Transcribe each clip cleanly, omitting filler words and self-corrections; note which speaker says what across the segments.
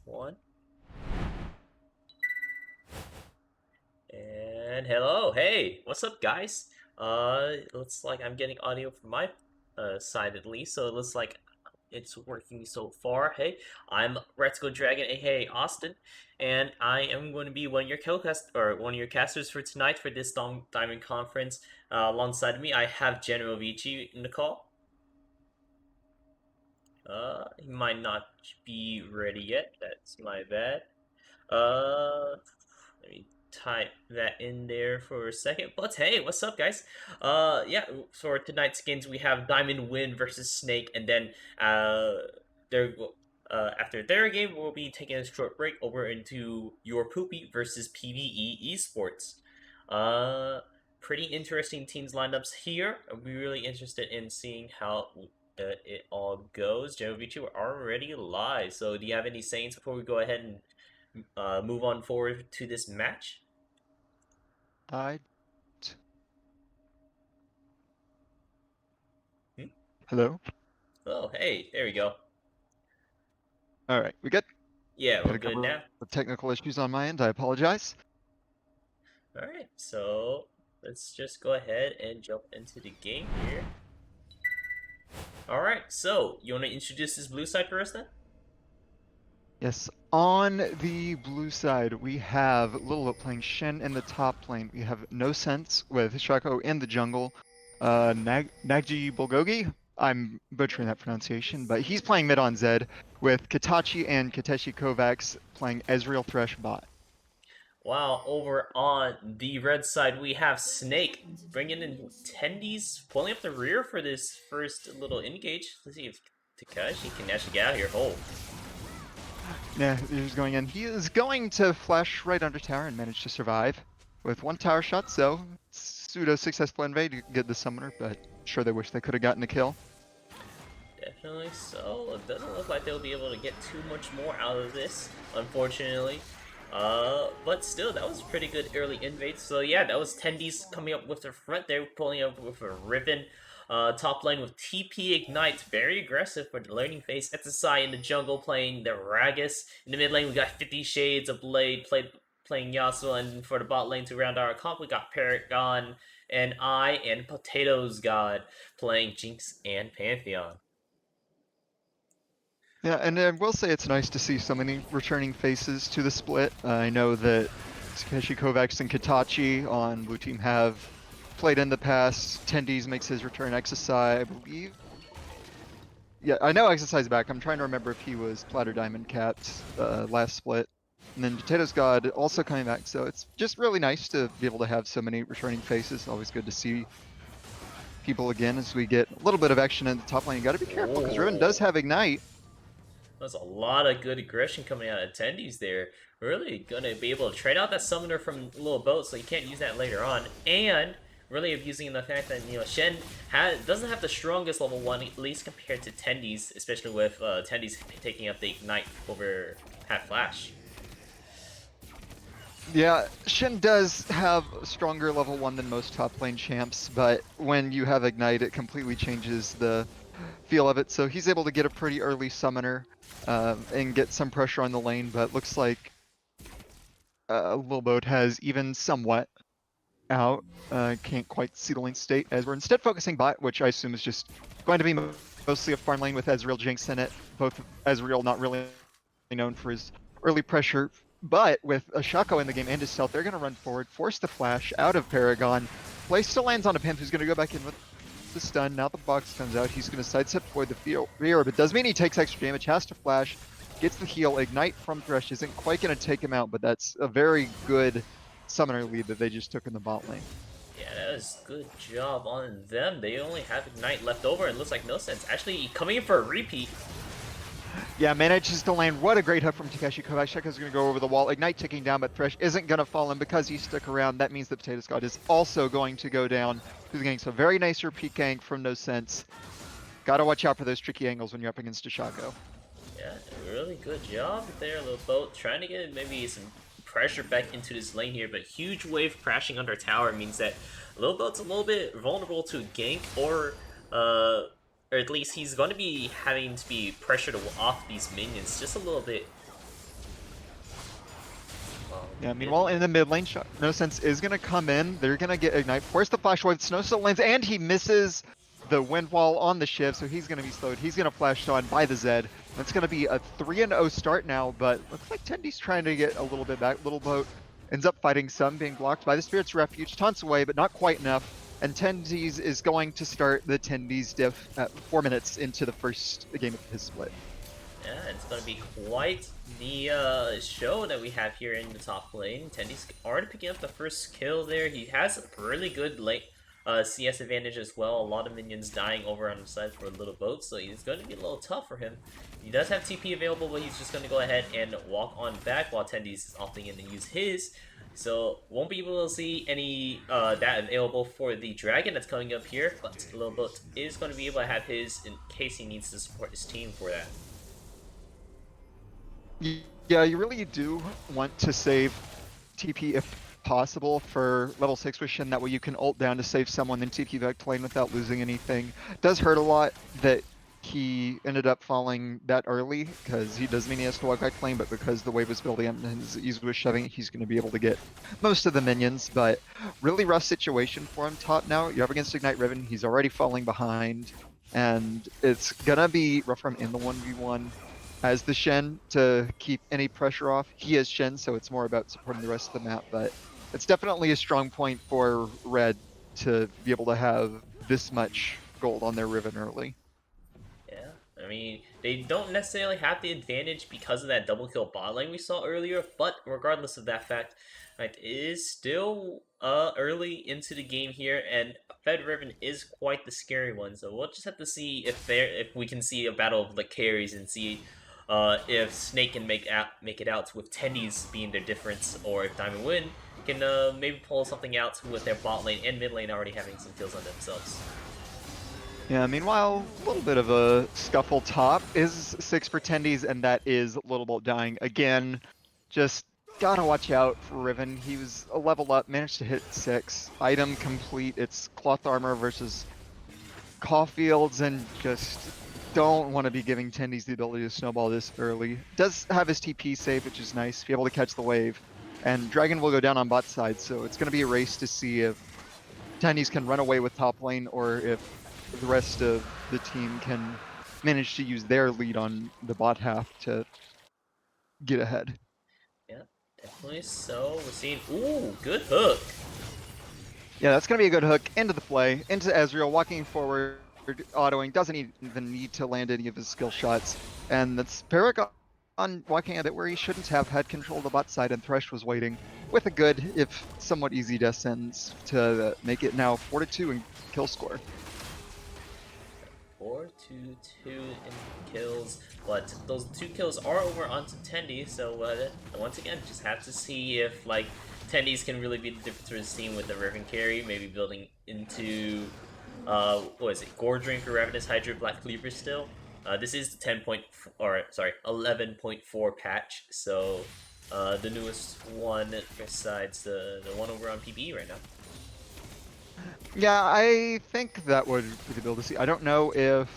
Speaker 1: One. And hello, hey, what's up, guys? Looks like I'm getting audio from my side at least, so it looks like it's working so far. Hey, I'm Let's Go Dragon, aka Austin, and I am going to be one of your one of your casters for tonight for this Diamond Conference. Alongside me, I have General Vici in the call. He might not be ready yet. That's my bad. Uh, Let me type that in there for a second. But hey, what's up, guys? Yeah, for tonight's skins, we have Diamond Wind versus Snake, and then there. After their game, we'll be taking a short break over into Your Poopy versus PvE Esports. Uh, Pretty interesting teams lineups here. I'll be really interested in seeing how it all goes. Genovici, we're already live. So, do you have any sayings before we go ahead and move on forward to this match?
Speaker 2: I.
Speaker 1: Hmm?
Speaker 2: Hello?
Speaker 1: Oh, hey, there we go.
Speaker 2: All right, we good?
Speaker 1: Yeah,
Speaker 2: Had
Speaker 1: we're
Speaker 2: a
Speaker 1: good
Speaker 2: couple
Speaker 1: now.
Speaker 2: of technical issues on my end. I apologize.
Speaker 1: All right, so let's just go ahead and jump into the game here. All right, so you want to introduce this blue side for us then?
Speaker 2: Yes, on the blue side, we have Lilith playing Shen in the top lane. We have No Sense with Shaco in the jungle. Nagji Bulgogi, I'm butchering that pronunciation, but he's playing mid on Zed with Katachi and Kateshi Kovacs playing Ezreal Thresh bot.
Speaker 1: Wow, over on the red side, we have Snake bringing in Tendies, pulling up the rear for this first little engage. Let's see if Takashi can actually get out here. Oh,
Speaker 2: Yeah, he's going in. He is going to flash right under tower and manage to survive with one tower shot, so pseudo successful invade to get the summoner, but sure they wish they could have gotten a kill.
Speaker 1: definitely so. It doesn't look like they'll be able to get too much more out of this, unfortunately. But still, that was a pretty good early invade. So yeah, that was Tendies coming up with the front. They were pulling up with a Riven. Top lane with TP Ignite, very aggressive for the learning phase. SSI in the jungle playing the Ragus. In the mid lane, we got 50 Shades of Blade playing Yasuo, and for the bot lane to round our comp, we got Paragon and and Potatoes God playing Jinx and Pantheon.
Speaker 2: Yeah, and I will say it's nice to see so many returning faces to the split. I know that Takeshi Kovacs and Katachi on blue team have played in the past. Tendies makes his return. XSI, I believe. Yeah, I know XSI's back. I'm trying to remember if he was Plat or Diamond capped last split. And then Potatoes God also coming back. So it's just really nice to be able to have so many returning faces. Always good to see people again as we get a little bit of action in the top lane. You got to be careful because Riven does
Speaker 1: Oh,
Speaker 2: have Ignite.
Speaker 1: there's a lot of good aggression coming out of Tendies there. Really gonna be able to trade out that summoner from Little Boat so you can't use that later on. And really abusing the fact that, Shen doesn't have the strongest level 1, at least compared to Tendies, especially with Tendies taking up the Ignite over Hat Flash.
Speaker 2: Yeah, Shen does have a stronger level 1 than most top lane champs, but when you have Ignite, it completely changes the feel of it. So he's able to get a pretty early summoner and get some pressure on the lane, but looks like Lil Boat has even somewhat out. Can't quite see the lane state as we're instead focusing bot, which I assume is just going to be mostly a farm lane with Ezreal Jinx in it. Both Ezreal not really known for his early pressure, but with a Shaco in the game and his stealth, they're going to run forward, force the flash out of Paragon. Play still lands on a Pimp who's going to go back in with the stun. Now the box comes out. He's going to sidestep toward the rear, but does mean he takes extra damage, has to flash, gets the heal. Ignite from Thresh isn't quite going to take him out, but that's a very good summoner lead that they just took in the bot lane.
Speaker 1: Yeah, that was good job on them. They only have Ignite left over, and looks like No Sense actually coming in for a repeat.
Speaker 2: Yeah, manages to land. What a great hook from Takeshi Kovacs. Shaco's going to go over the wall. Ignite ticking down, but Thresh isn't going to fall in because he stuck around. That means the Potato God is also going to go down to the gank. So very nice repeat gank from No Sense. Gotta watch out for those tricky angles when you're up against a Shaco.
Speaker 1: Yeah, really good job there, Little Boat. Trying to get maybe some pressure back into this lane here, but huge wave crashing under tower means that Little Boat's a little bit vulnerable to gank, or at least he's going to be having to be pressured off these minions just a little bit.
Speaker 2: Yeah, meanwhile, in the mid lane, No Sense is going to come in. They're going to get Ignite, force the flash wave. Snow still lands, and he misses the wind wall on the shift, so he's going to be slowed. He's going to flash on by the Zed. It's going to be a 3-0 start now, but looks like Tendy's trying to get a little bit back. Little Boat ends up fighting some, being blocked by the Spirit's Refuge. Taunts away, but not quite enough. And Tendy's is going to start the Tendy's diff at 4 minutes into the first game of his split.
Speaker 1: Yeah, it's going to be quite the show that we have here in the top lane. Tendy's already picking up the first kill there. He has a really good late CS advantage as well. A lot of minions dying over on the side for a little boat, so it's going to be a little tough for him. He does have TP available, but he's just going to go ahead and walk on back while Tendy's opting in to use his. So won't be able to see any that available for the dragon that's coming up here, but Little Boat is going to be able to have his in case he needs to support his team for that.
Speaker 2: Yeah, you really do want to save TP if possible for level 6 with Shin. That way you can ult down to save someone and TP back to lane without losing anything. It does hurt a lot that he ended up falling that early, because he does mean he has to walk back to lane, but because the wave was building up and his ease was shoving, he's going to be able to get most of the minions. But really rough situation for him top now. You're up against Ignite Riven, he's already falling behind, and it's going to be rough for him in the 1v1 as the Shen to keep any pressure off. He is Shen, so it's more about supporting the rest of the map, but it's definitely a strong point for Red to be able to have this much gold on their Riven early.
Speaker 1: Yeah, I mean, they don't necessarily have the advantage because of that double kill bot lane we saw earlier, but regardless of that fact, it is still early into the game here, and Fed Riven is quite the scary one, so we'll just have to see if we can see a battle of the carries and see if Snake can make it out with Tendy's being their difference, or if Diamond Wind can maybe pull something out with their bot lane and mid lane already having some kills on themselves.
Speaker 2: Yeah, meanwhile, a little bit of a scuffle top is 6 for Tendies, and that is Little Bolt dying. Again, just gotta watch out for Riven. He was a level up, managed to hit 6. Item complete, it's Cloth Armor versus Caulfields, and just don't want to be giving Tendies the ability to snowball this early. Does have his TP save, which is nice, be able to catch the wave. And Dragon will go down on bot side, so it's going to be a race to see if Tendies can run away with top lane, or if the rest of the team can manage to use their lead on the bot half to get ahead.
Speaker 1: Yeah, definitely so. We're seeing, ooh, good hook.
Speaker 2: Yeah, that's going to be a good hook into the play, into Ezreal, walking forward, autoing, doesn't even need to land any of his skill shots. And that's Paragon walking at it where he shouldn't have had control of the bot side, and Thresh was waiting with a good, if somewhat easy descends to make it now 4-2 in kill score.
Speaker 1: 4-2-2 in kills, but those 2 kills are over onto Tendy, so once again, just have to see if like Tendies can really be the difference for his team with the Riven carry, maybe building into what is it, Gore Drinker, Ravenous Hydra, Black Cleaver still. This is the 11.4 patch, so the newest one besides the one over on PBE right now.
Speaker 2: Yeah, I think that would be the build to see. I don't know if,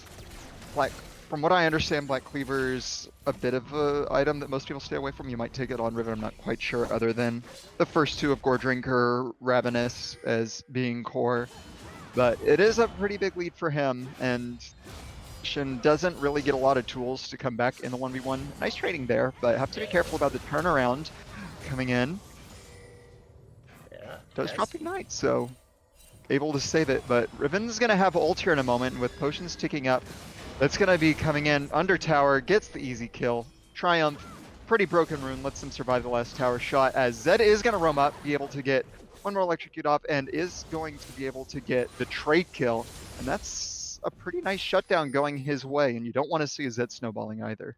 Speaker 2: from what I understand, Black Cleaver's a bit of an item that most people stay away from. You might take it on Riven, I'm not quite sure, other than the first 2 of Gore Drinker, Ravenous as being core. But it is a pretty big lead for him, and Shin doesn't really get a lot of tools to come back in the 1v1. Nice trading there, but have to be careful about the turnaround coming in.
Speaker 1: Yeah,
Speaker 2: Does drop Ignite, so able to save it, but Riven's gonna have ult here in a moment with potions ticking up. That's gonna be coming in under tower, gets the easy kill. Triumph, pretty broken rune, lets them survive the last tower shot, as Zed is gonna roam up, be able to get one more electrocute off, and is going to be able to get the trade kill, and that's a pretty nice shutdown going his way, and you don't want to see Zed snowballing either.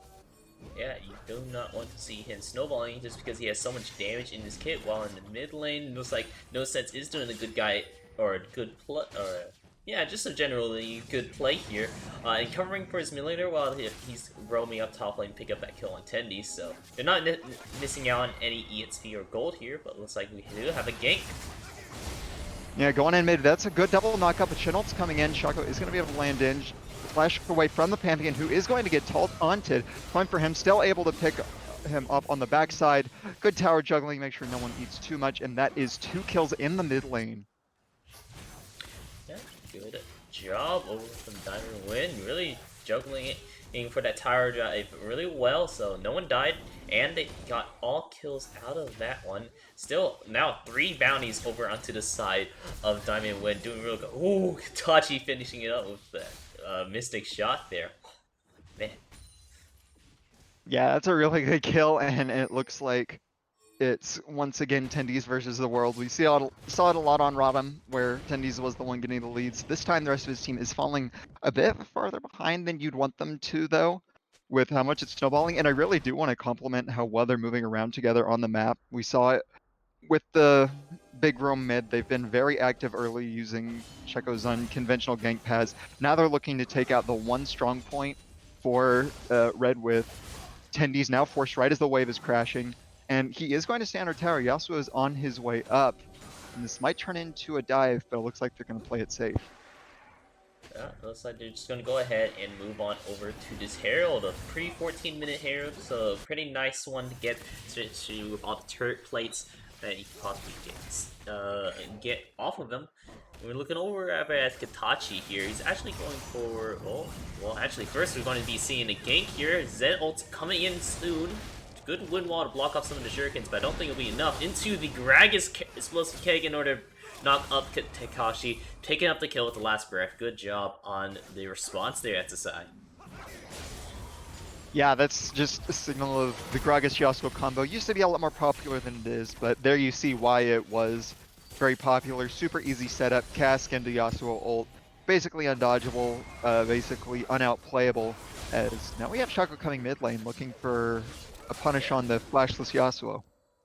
Speaker 1: Yeah, you do not want to see him snowballing just because he has so much damage in his kit, while in the mid lane, it looks like No Sense is doing a good guy, or a good play, or yeah, just a generally good play here, and covering for his mid laner while he's roaming up top lane, pick up that kill on Tendy, so they're not missing out on any EXP or gold here, but looks like we do have a gank.
Speaker 2: Yeah, going in mid, that's a good double knockup, but Chenault's coming in, Shaco is going to be able to land in, flash away from the Pantheon, who is going to get taunted. Time for him, still able to pick him up on the backside. Good tower juggling, make sure no one eats too much, and that is 2 kills in the mid lane.
Speaker 1: Yeah, good job over from Diamond Win. Really juggling it, aiming for that tower drive really well, so no one died, and they got all kills out of that one. Still, now 3 bounties over onto the side of Diamond Win, doing real good. Ooh, Tachi finishing it up with that Mystic shot there. Man.
Speaker 2: Yeah, that's a really good kill, and it looks like it's once again Tendies versus the world. We saw it a lot on Rodham, where Tendies was the one getting the leads. This time, the rest of his team is falling a bit farther behind than you'd want them to, though, with how much it's snowballing. And I really do want to compliment how well they're moving around together on the map. We saw it with the big roam mid. They've been very active early using Checo's unconventional gank paths. Now they're looking to take out the one strong point for Red with Tendies now forced right as the wave is crashing, and he is going to stand our tower. Yasuo is on his way up, and this might turn into a dive, but it looks like they're going to play it safe.
Speaker 1: Yeah, looks like they're just going to go ahead and move on over to this Herald, a pretty 14-minute Herald, so a pretty nice one to get, especially with all the turret plates that you can possibly get off of them. We're looking over at Katachi here. He's actually going for, oh, well, actually, first we're going to be seeing a gank here. Zed ult coming in soon. Good wind wall to block off some of the shurikens, but I don't think it'll be enough. Into the Gragas explosive keg in order to knock up Takashi, taking up the kill with the last breath. Good job on the response there at the side.
Speaker 2: Yeah, that's just a signal of the Gragas Yasuo combo. Used to be a lot more popular than it is, but there you see why it was very popular. Super easy setup, cask into Yasuo ult. Basically undodgeable, basically unoutplayable. As now we have Shaco coming mid lane looking for a punish on the flashless Yasuo.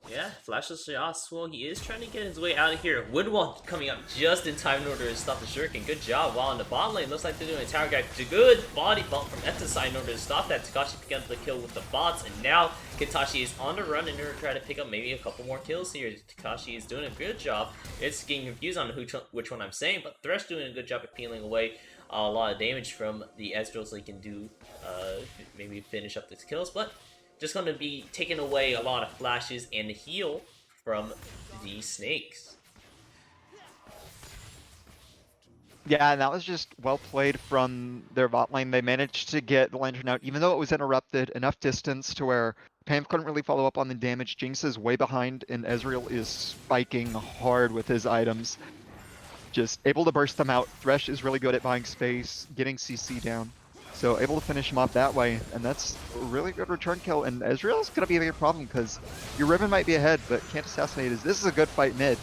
Speaker 1: Yeah, Flashless Yasuo, he is trying to get his way out of here. Woodwall coming up just in time in order to stop the Shuriken. Good job. While in the bot lane, looks like they're doing a tower guy. Good body bump from Eta's side in order to stop that. Takashi picking up the kill with the bots, and now Katashi is on the run in order to try to pick up maybe a couple more kills here. Takashi is doing a good job. It's getting confused on which one I'm saying, but Thresh doing a good job at peeling away a lot of damage from the Ezreal so he can do, maybe finish up these kills, but just going to be taking away a lot of flashes and heal from the snakes.
Speaker 2: Yeah, and that was just well played from their bot lane. They managed to get the lantern out, even though it was interrupted enough distance to where Pam couldn't really follow up on the damage. Jinx is way behind, and Ezreal is spiking hard with his items. Just able to burst them out. Thresh is really good at buying space, getting CC down. So able to finish him off that way, and that's a really good return kill. And Ezreal's going to be a big problem because your Riven might be ahead, but can't assassinate his. This is a good fight mid.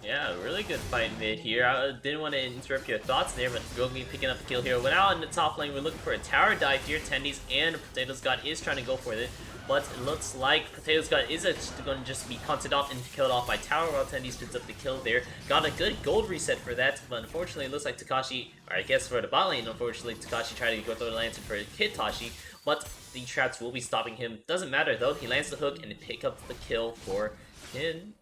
Speaker 1: Yeah, really good fight mid here. I didn't want to interrupt your thoughts there, but Gogi picking up the kill here. We're now in the top lane. We're looking for a tower dive here. Tendies and Potatoes God is trying to go for it. But it looks like Potatoes God is going to just be hunted off and killed off by Tower while Tendies picks up the kill there. Got a good gold reset for that, but unfortunately it looks like Takashi, or I guess for the bot lane, unfortunately Takashi tried to go through the lantern for Hitachi, but the traps will be stopping him. Doesn't matter though, he lands the hook and pick up the kill for him.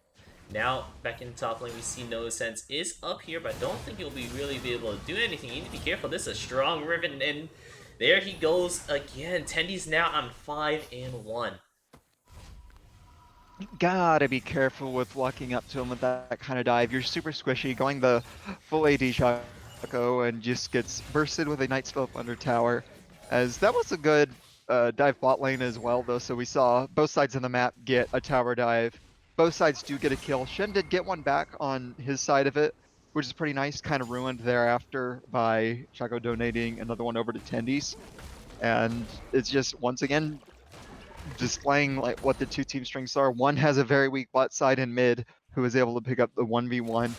Speaker 1: Now, back in the top lane, we see No Sense is up here, but I don't think he'll really be able to do anything. You need to be careful. This is a strong Riven, and there he goes again. Tendi's now on 5-1.
Speaker 2: You gotta be careful with walking up to him with that kind of dive. You're super squishy, going the full AD Shaco, and just gets bursted with a Night Slope under tower. As that was a good dive bot lane as well, though, so we saw both sides of the map get a tower dive. Both sides do get a kill. Shen did get one back on his side of it, which is pretty nice, kind of ruined thereafter by Shaco donating another one over to Tendies. And it's just, once again, displaying like what the two team strengths are. One has a very weak bot side and mid who is able to pick up the 1v1,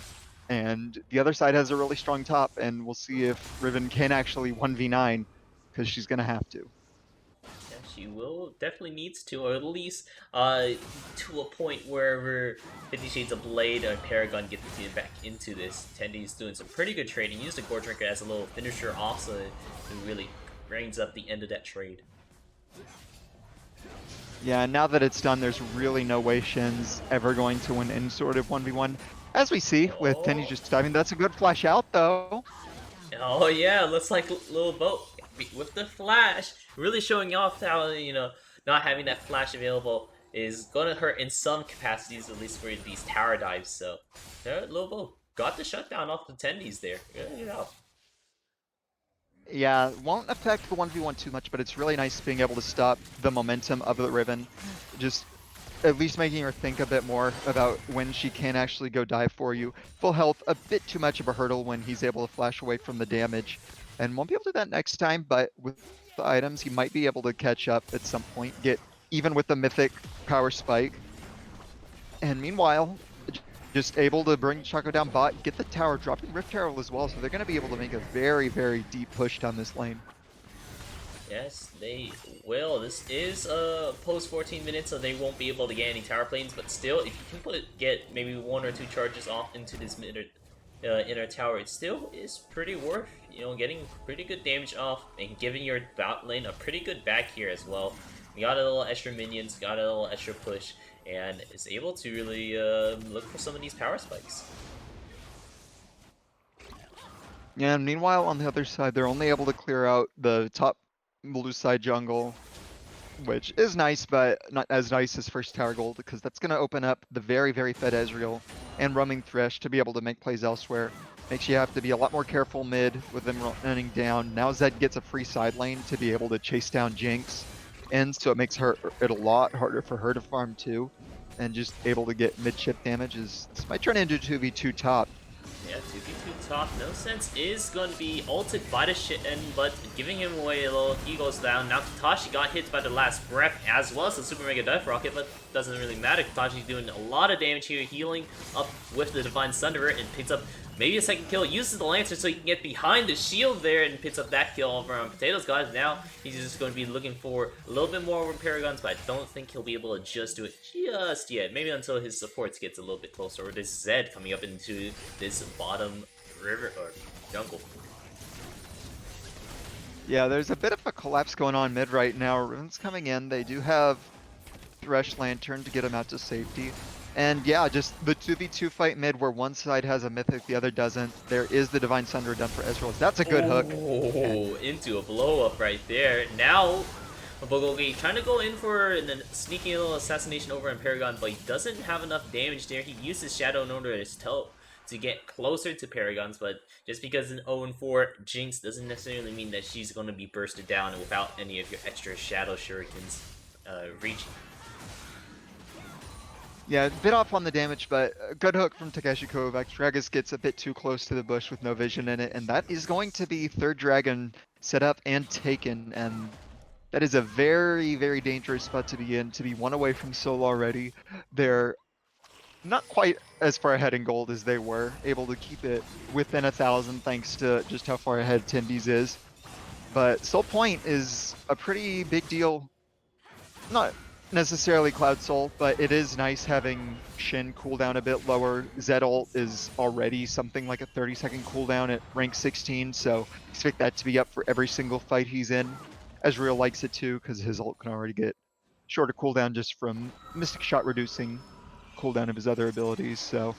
Speaker 2: and the other side has a really strong top, and we'll see if Riven can actually 1v9, because she's going to have to.
Speaker 1: Yeah, she will definitely needs to, or at least to a point where 50 Shades of Blade or Paragon get the team back into this. Tendi's doing some pretty good trading. Use the Gore Drinker as a little finisher off, so it really brings up the end of that trade.
Speaker 2: Yeah, now that it's done, there's really no way Shen's ever going to win any sort of 1v1. As we see with Tendy
Speaker 1: Oh,
Speaker 2: just diving, that's a good flash out though.
Speaker 1: oh yeah, looks like little boat with the flash, really showing off how not having that flash available is gonna hurt in some capacities, at least for these tower dives. So, little boat got the shutdown off the Tendies there. Good job.
Speaker 2: Yeah, won't affect the 1v1 too much, but it's really nice being able to stop the momentum of the Riven. Just at least making her think a bit more about when she can actually go dive for you. Full health, a bit too much of a hurdle when he's able to flash away from the damage. And won't be able to do that next time, but with the items, he might be able to catch up at some point, get even with the mythic power spike. And meanwhile, just able to bring Chaco down bot, get the tower, dropping Rift Herald as well, so they're going to be able to make a very, very deep push down this lane.
Speaker 1: Yes, they will. This is post 14 minutes, so they won't be able to get any tower planes. But still, if you can get maybe 1 or 2 charges off into this inner tower, it still is pretty worth, getting pretty good damage off and giving your bot lane a pretty good back here as well. You got a little extra minions, got a little extra push, and is able to really look for some of these power spikes.
Speaker 2: Yeah, and meanwhile, on the other side, they're only able to clear out the top blue side jungle, which is nice, but not as nice as first tower gold, because that's going to open up the very, very fed Ezreal and roaming Thresh to be able to make plays elsewhere. Makes you have to be a lot more careful mid with them running down. Now Zed gets a free side lane to be able to chase down Jinx, and so it makes it a lot harder for her to farm too, and just able to get mid chip damage. This might turn into 2v2 top.
Speaker 1: Yeah, 2v2 top, no sense is going to be ulted by the Shin, but giving him away a little, he goes down. Now Katashi got hit by the last breath as well as the Super Mega Death Rocket, but doesn't really matter. Katashi's doing a lot of damage here, healing up with the Divine Thunderer and picks up maybe a second kill, uses the Lancer so he can get behind the shield there and picks up that kill over on Potatoes guys. Now he's just going to be looking for a little bit more over Paragons, but I don't think he'll be able to just do it just yet. Maybe until his supports gets a little bit closer, or this Zed coming up into this bottom river or jungle.
Speaker 2: Yeah, there's a bit of a collapse going on mid right now. Riven's coming in. They do have Thresh Lantern to get him out to safety. And yeah, just the 2v2 fight mid where one side has a mythic, the other doesn't. There is the Divine Thunder done for Ezreal. That's a good hook.
Speaker 1: Oh, into a blow up right there. Now, Bogogi trying to go in for a sneaky little assassination over on Paragon, but he doesn't have enough damage there. He uses Shadow in order to get closer to Paragons, but just because an 0-4 Jinx doesn't necessarily mean that she's going to be bursted down without any of your extra Shadow Shurikens reaching.
Speaker 2: Yeah, a bit off on the damage, but a good hook from Takeshi Kovacs. Gragas gets a bit too close to the bush with no vision in it, and that is going to be third dragon set up and taken, and that is a very, very dangerous spot to be in, to be one away from Soul already. They're not quite as far ahead in gold as they were, able to keep it within 1,000 thanks to just how far ahead Tindy's is. But Soul Point is a pretty big deal. Not necessarily Cloud Soul, but it is nice having Shin cooldown a bit lower. Zed ult is already something like a 30-second cooldown at rank 16, so expect that to be up for every single fight he's in. Ezreal likes it too, because his ult can already get shorter cooldown just from Mystic Shot reducing cooldown of his other abilities, so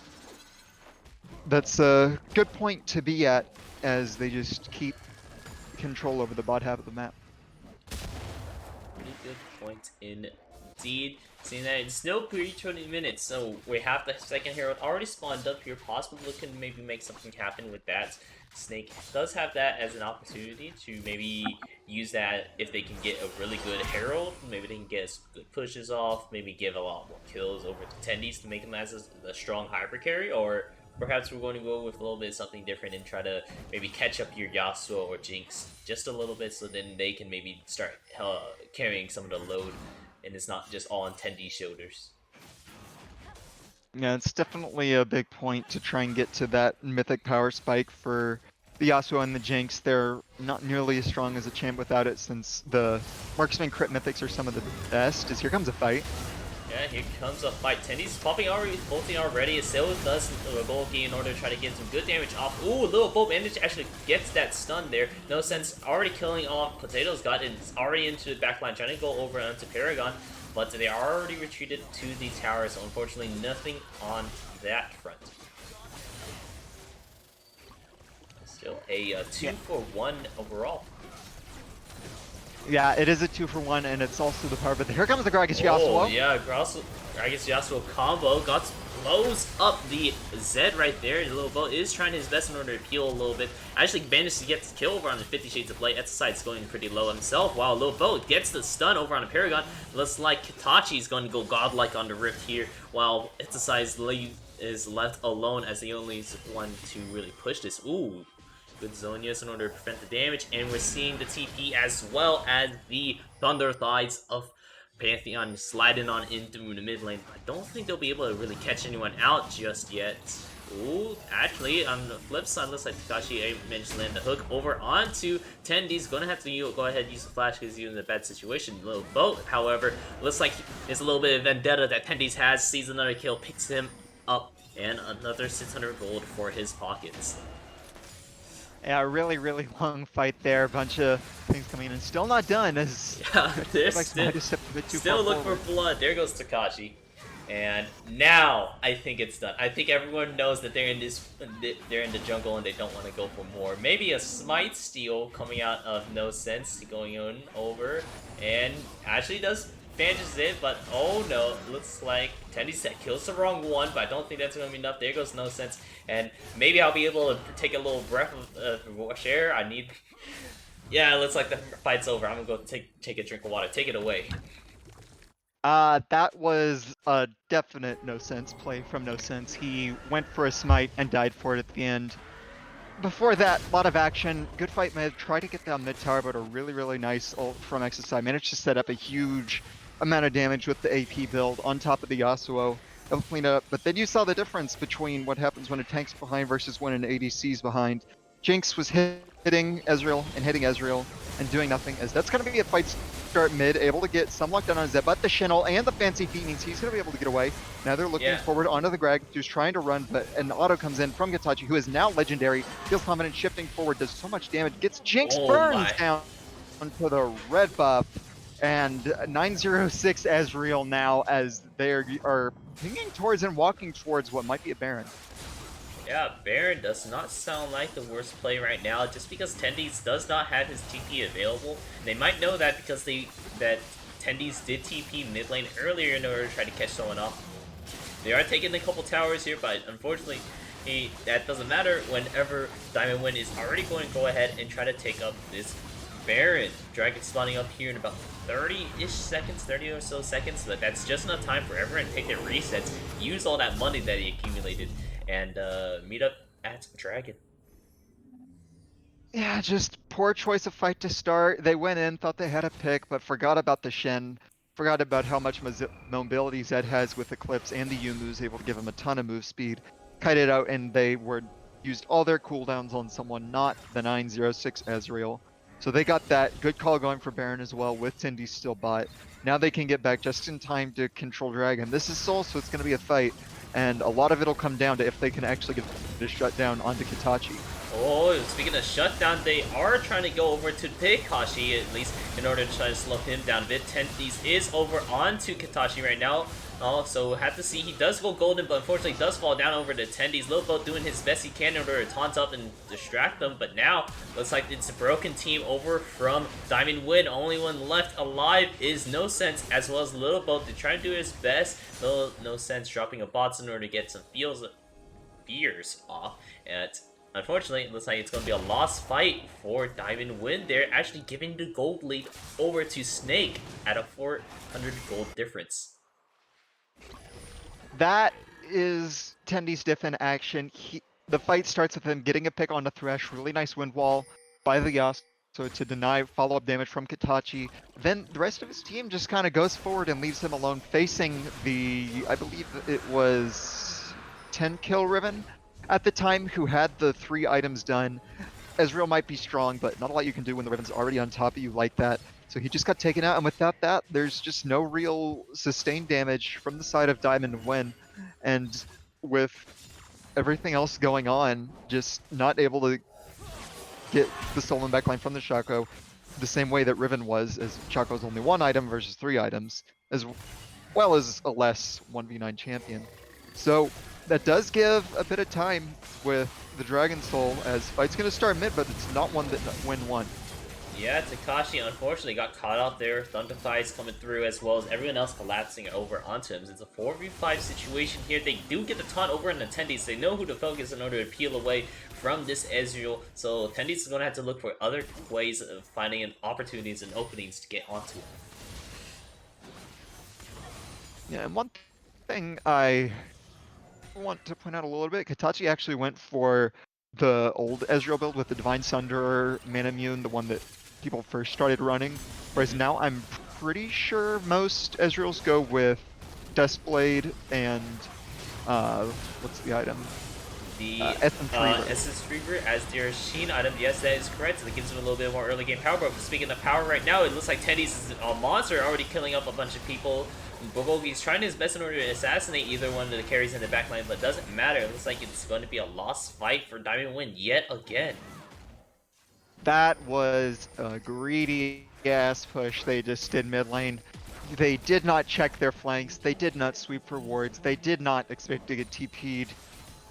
Speaker 2: that's a good point to be at as they just keep control over the bot half of the map.
Speaker 1: Pretty good point indeed. Seeing that it's still pre-20 minutes, so we have the second Herald already spawned up here, possibly looking maybe make something happen with that. Snake does have that as an opportunity to maybe use that if they can get a really good Herald. Maybe they can get good pushes off, maybe give a lot more kills over to Tendies to make them as a strong hyper carry, or perhaps we're going to go with a little bit of something different and try to maybe catch up your Yasuo or Jinx just a little bit so then they can maybe start carrying some of the load and it's not just all on Tendi's shoulders.
Speaker 2: Yeah, it's definitely a big point to try and get to that mythic power spike for the Yasuo and the Jinx. They're not nearly as strong as a champ without it, since the marksman crit mythics are some of the best. Here comes a fight.
Speaker 1: Yeah, here comes a fight. Tendi's popping ulting already. Still does Golgi in order to try to get some good damage off. Ooh, little Bolt Bandage actually gets that stun there. No sense already killing off Potatoes God. It's already into the backline trying to go over onto Paragon. But they are already retreated to the tower, so unfortunately nothing on that front. Still a 2-for-1 overall.
Speaker 2: Yeah, it is a 2-for-1, and it's also the power, but here comes the Gragas Yasuo.
Speaker 1: Oh, yeah, Gragas Yasuo combo. Got blows up the Zed right there. The little boat is trying his best in order to peel a little bit. Actually managed to get the kill over on the 50 Shades of Light. Exercise going pretty low himself, while Little Boat gets the stun over on a Paragon. Looks like Kitachi's going to go godlike on the Rift here, while Exercise is left alone as the only one to really push this. Ooh, good Zonias in order to prevent the damage, and we're seeing the TP as well as the Thunder Thighs of Pantheon sliding on into the mid lane. I don't think they'll be able to really catch anyone out just yet. Ooh, actually, on the flip side, looks like Takashi managed to land the hook over onto Tendy's. Gonna have to go ahead and use the flash because he's in a bad situation. Little Boat, however, looks like there's a little bit of vendetta that Tendy's has. Sees another kill, picks him up, and another 600 gold for his pockets.
Speaker 2: Yeah, really, really long fight there. Bunch of things coming in and still not done as
Speaker 1: Yeah, there's
Speaker 2: like
Speaker 1: still look for blood. There goes Takashi. And now I think it's done. I think everyone knows that they're in the jungle and they don't want to go for more. Maybe a smite steal coming out of no sense going on over, and actually does bandages it, but oh no, looks like Tendy set kills the wrong one, but I don't think that's gonna be enough. There goes no sense, and maybe I'll be able to take a little breath of air. I need. Yeah, it looks like the fight's over. I'm gonna go take a drink of water. Take it away.
Speaker 2: That was a definite no sense play from no sense. He went for a smite and died for it at the end. Before that, a lot of action. Good fight mid. Tried to get down mid tower, but a really, really nice ult from XIV. Managed to set up a huge amount of damage with the AP build on top of the Yasuo. It'll clean it up. But then you saw the difference between what happens when a tank's behind versus when an ADC's behind. Jinx was hitting Ezreal and doing nothing, as that's going to be a fight start mid, able to get some lockdown on Zed, but the Shinnle and the fancy feet means he's going to be able to get away. Now they're looking forward onto the Greg, who's trying to run, but an auto comes in from Getachi, who is now legendary, feels confident, shifting forward, does so much damage, gets Jinx burns down onto the red buff, and 906 Ezreal now as they are pinging towards and walking towards what might be a Baron.
Speaker 1: Yeah, Baron does not sound like the worst play right now, just because Tendy's does not have his TP available. They might know that because that Tendy's did TP mid lane earlier in order to try to catch someone off. They are taking a couple towers here, but unfortunately, that doesn't matter whenever Diamond Wind is already going to go ahead and try to take up this Baron. Dragon spawning up here in about 30-ish seconds, 30 or so seconds, but that's just enough time for everyone to take their resets, use all that money that he accumulated, and meet up at Dragon.
Speaker 2: Yeah, just poor choice of fight to start. They went in, thought they had a pick, but forgot about the Shen. Forgot about how much mobility Zed has with Eclipse, and the Yumu's able to give him a ton of move speed. Kited out, and they used all their cooldowns on someone, not the 906 Ezreal. So they got that. Good call going for Baron as well, with Tindy still bot. Now they can get back just in time to control Dragon. This is Soul, so it's going to be a fight. And a lot of it'll come down to if they can actually get this shutdown onto Kitachi.
Speaker 1: Oh, speaking of shutdown, they are trying to go over to Kashi, at least, in order to try to slow him down a bit. Tendies is over onto Kitachi right now. So have to see, he does go golden, but unfortunately does fall down over to Tendies. Lilbo doing his best he can in order to taunt up and distract them, but now looks like it's a broken team over from Diamond Wind. Only one left alive is No Sense, as well as Lilbo to try to do his best. No Sense dropping a bots in order to get some fears off. And unfortunately, it looks like it's going to be a lost fight for Diamond Wind. They're actually giving the gold lead over to Snake at a 400 gold difference.
Speaker 2: That is Tendy's diff in action. The fight starts with him getting a pick on the Thresh. Really nice wind wall by the Yasuo to deny follow-up damage from Kitachi. Then the rest of his team just kind of goes forward and leaves him alone facing the, I believe it was 10 kill Riven at the time, who had the 3 items done. Ezreal might be strong, but not a lot you can do when the Riven's already on top of you like that. So he just got taken out, and without that, there's just no real sustained damage from the side of Diamond Wind. And with everything else going on, just not able to get the stolen backline from the Shaco the same way that Riven was, as Shaco's only 1 item versus 3 items, as well as a less 1v9 champion. So that does give a bit of time with the Dragon Soul, as fight's going to start mid, but it's not one that Win won.
Speaker 1: Yeah, Takashi unfortunately got caught out there. Thunderflies coming through as well as everyone else collapsing over onto him. It's a 4v5 situation here. They do get the taunt over in attendees. They know who to focus in order to peel away from this Ezreal. So attendees is going to have to look for other ways of finding opportunities and openings to get onto him.
Speaker 2: Yeah, and one thing I want to point out a little bit, Katachi actually went for the old Ezreal build with the Divine Sunderer, Manamune, the one that people first started running. Whereas
Speaker 1: Mhm.
Speaker 2: now I'm pretty sure most Ezreals go with Duskblade and what's the item?
Speaker 1: The
Speaker 2: Essence Reaver.
Speaker 1: Essence Reaver as their Sheen item. Yes, that is correct. So that gives them a little bit more early game power. But speaking of power right now, it looks like Tendies is a monster already killing up a bunch of people. Bulgogi's trying his best in order to assassinate either one of the carries in the backline, but it doesn't matter. It looks like it's going to be a lost fight for Diamond Win yet again.
Speaker 2: That was a greedy ass push they just did mid lane. They did not check their flanks. They did not sweep for wards. They did not expect to get TP'd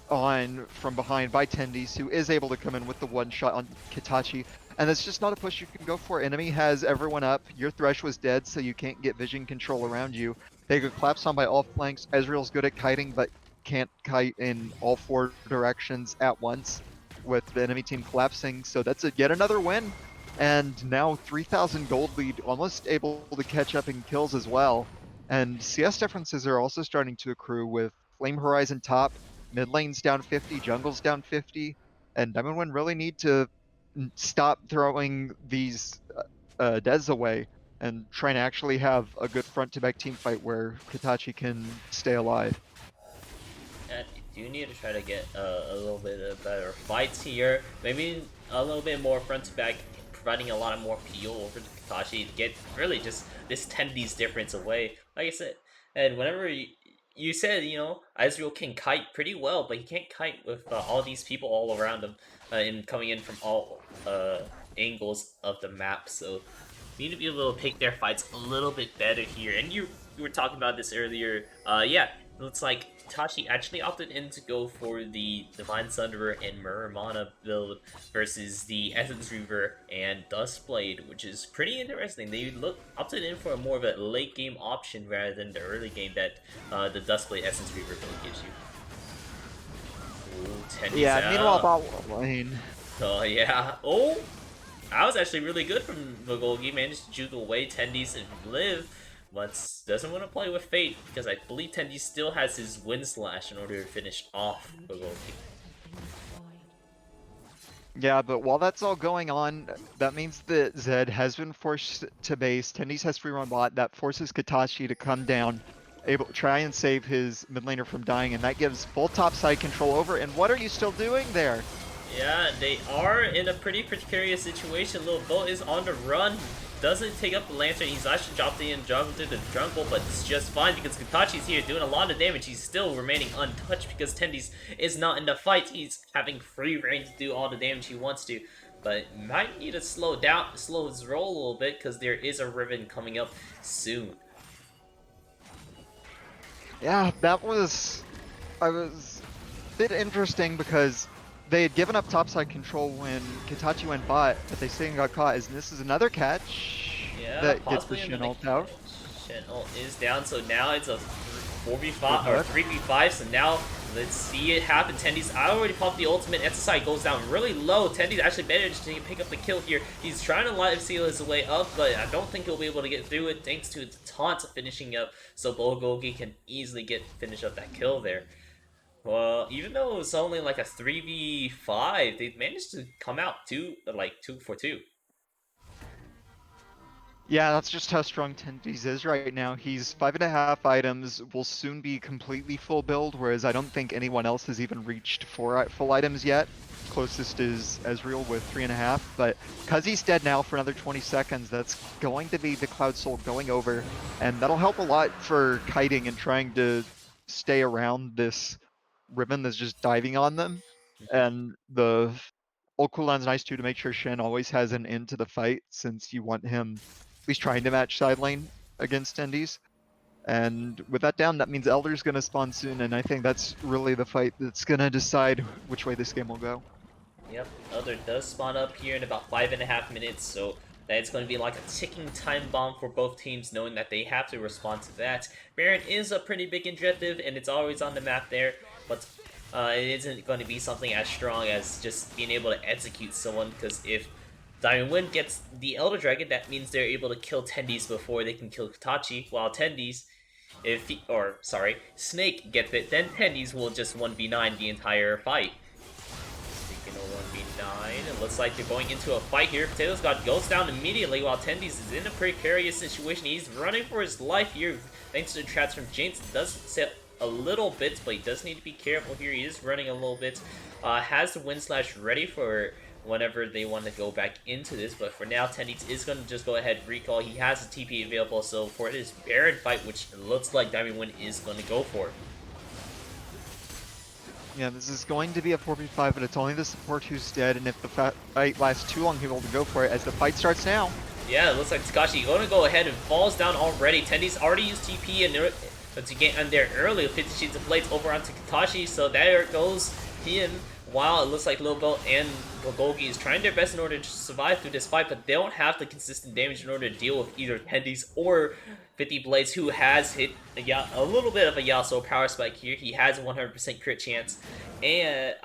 Speaker 2: on from behind by Tendies, who is able to come in with the one shot on Kitachi. And it's just not a push you can go for. Enemy has everyone up. Your Thresh was dead, so you can't get vision control around you. They get collapsed on by all flanks. Ezreal's good at kiting, but can't kite in all four directions at once with the enemy team collapsing. So that's yet another win. And now 3,000 gold lead, almost able to catch up in kills as well. And CS differences are also starting to accrue with Flame Horizon top, mid lane's down 50, jungle's down 50, and Diamond One really need to stop throwing these Dez away and trying to actually have a good front to back team fight where Katachi can stay alive.
Speaker 1: And you do need to try to get a little bit of better fights here. Maybe a little bit more front to back, providing a lot of more peel over to Kakashi to get really just this Tendies difference away. Like I said, and whenever you said, Ezreal can kite pretty well, but he can't kite with all these people all around him and coming in from all angles of the map. So need to be able to pick their fights a little bit better here. And you were talking about this earlier. Yeah, it looks like Tashi actually opted in to go for the Divine Sunderer and Muramana build versus the Essence Reaver and Duskblade, which is pretty interesting. They opted in for a more of a late game option rather than the early game that the Duskblade Essence Reaver build gives you. Ooh, Tenny's
Speaker 2: Yeah, meanwhile,
Speaker 1: out.
Speaker 2: bot lane.
Speaker 1: Oh yeah. Oh, that was actually really good from Bulgogi. Managed to juke away Tendies and live, but doesn't want to play with fate because I believe Tendies still has his wind slash in order to finish off Bulgogi.
Speaker 2: Yeah, but while that's all going on, that means that Zed has been forced to base. Tendies has free run bot. That forces Katachi to come down, able to try and save his mid laner from dying, and that gives full top side control over. And what are you still doing there?
Speaker 1: Yeah, they are in a pretty precarious situation. Little Boat is on the run. Doesn't take up the lantern. He's actually dropped in jungle to the jungle, but it's just fine because Kakachi's here doing a lot of damage. He's still remaining untouched because Tendies is not in the fight. He's having free reign to do all the damage he wants to. But might need to slow his roll a little bit because there is a Riven coming up soon.
Speaker 2: Yeah, I was a bit interesting because they had given up topside control when Kitachi went bot, but they still got caught. And this is another catch
Speaker 1: Yeah,
Speaker 2: that gets the
Speaker 1: possibly into
Speaker 2: Shin
Speaker 1: the
Speaker 2: ult out.
Speaker 1: Shen ult is down, so now it's a
Speaker 2: Good
Speaker 1: 4v5 or
Speaker 2: hook.
Speaker 1: 3v5. So now let's see it happen. Tendies, I already popped the ultimate. SSI goes down really low. Tendies actually managed to pick up the kill here. He's trying to live seal his way up, but I don't think he'll be able to get through it thanks to the taunt finishing up. So Bulgogi can easily finish up that kill there. Well, even though it was only like a 3v5, they managed to come out like 2 for 2.
Speaker 2: Yeah, that's just how strong Tendies is right now. He's 5.5 items, will soon be completely full build, whereas I don't think anyone else has even reached 4 full items yet. Closest is Ezreal with 3.5, but because he's dead now for another 20 seconds, that's going to be the Cloud Soul going over, and that'll help a lot for kiting and trying to stay around this ribbon that's just diving on them. And the ult cooldown's nice too to make sure Shen always has an end to the fight, since you want him at least trying to match side lane against Tendies. And with that down, that means Elder's going to spawn soon, and I think that's really the fight that's going to decide which way this game will go.
Speaker 1: Yep, Elder does spawn up here in about 5.5 minutes, so that it's going to be like a ticking time bomb for both teams, knowing that they have to respond to that. Baron is a pretty big objective, and it's always on the map there, but it isn't going to be something as strong as just being able to execute someone, because if Diamond Wind gets the Elder Dragon, that means they're able to kill Tendies before they can kill Katachi, while Tendies, Snake gets it, then Tendies will just 1v9 the entire fight. Speaking of 1v9, it looks like they're going into a fight here. Potatoes God goes down immediately while Tendies is in a precarious situation. He's running for his life here thanks to the traps from James. It does set a little bit, but he does need to be careful here. He is running a little bit. Has the Wind Slash ready for whenever they want to go back into this, but for now, Tendies is going to just go ahead and recall. He has a TP available, so for this Baron fight, which it looks like Diamond Wind is going to go for.
Speaker 2: Yeah, this is going to be a 4v5, but it's only the support who's dead, and if the fight lasts too long, he will go for it as the fight starts now.
Speaker 1: Yeah, it looks like Takashi going to go ahead and falls down already. Tendies already used TP and to get in there early. 50 Sheets of Blades over onto Katashi, so there goes him. While it looks like Lil Boat and Bulgogi is trying their best in order to survive through this fight, but they don't have the consistent damage in order to deal with either Tendies or 50 Blades, who has hit a little bit of a Yasuo power spike here. He has a 100% crit chance, and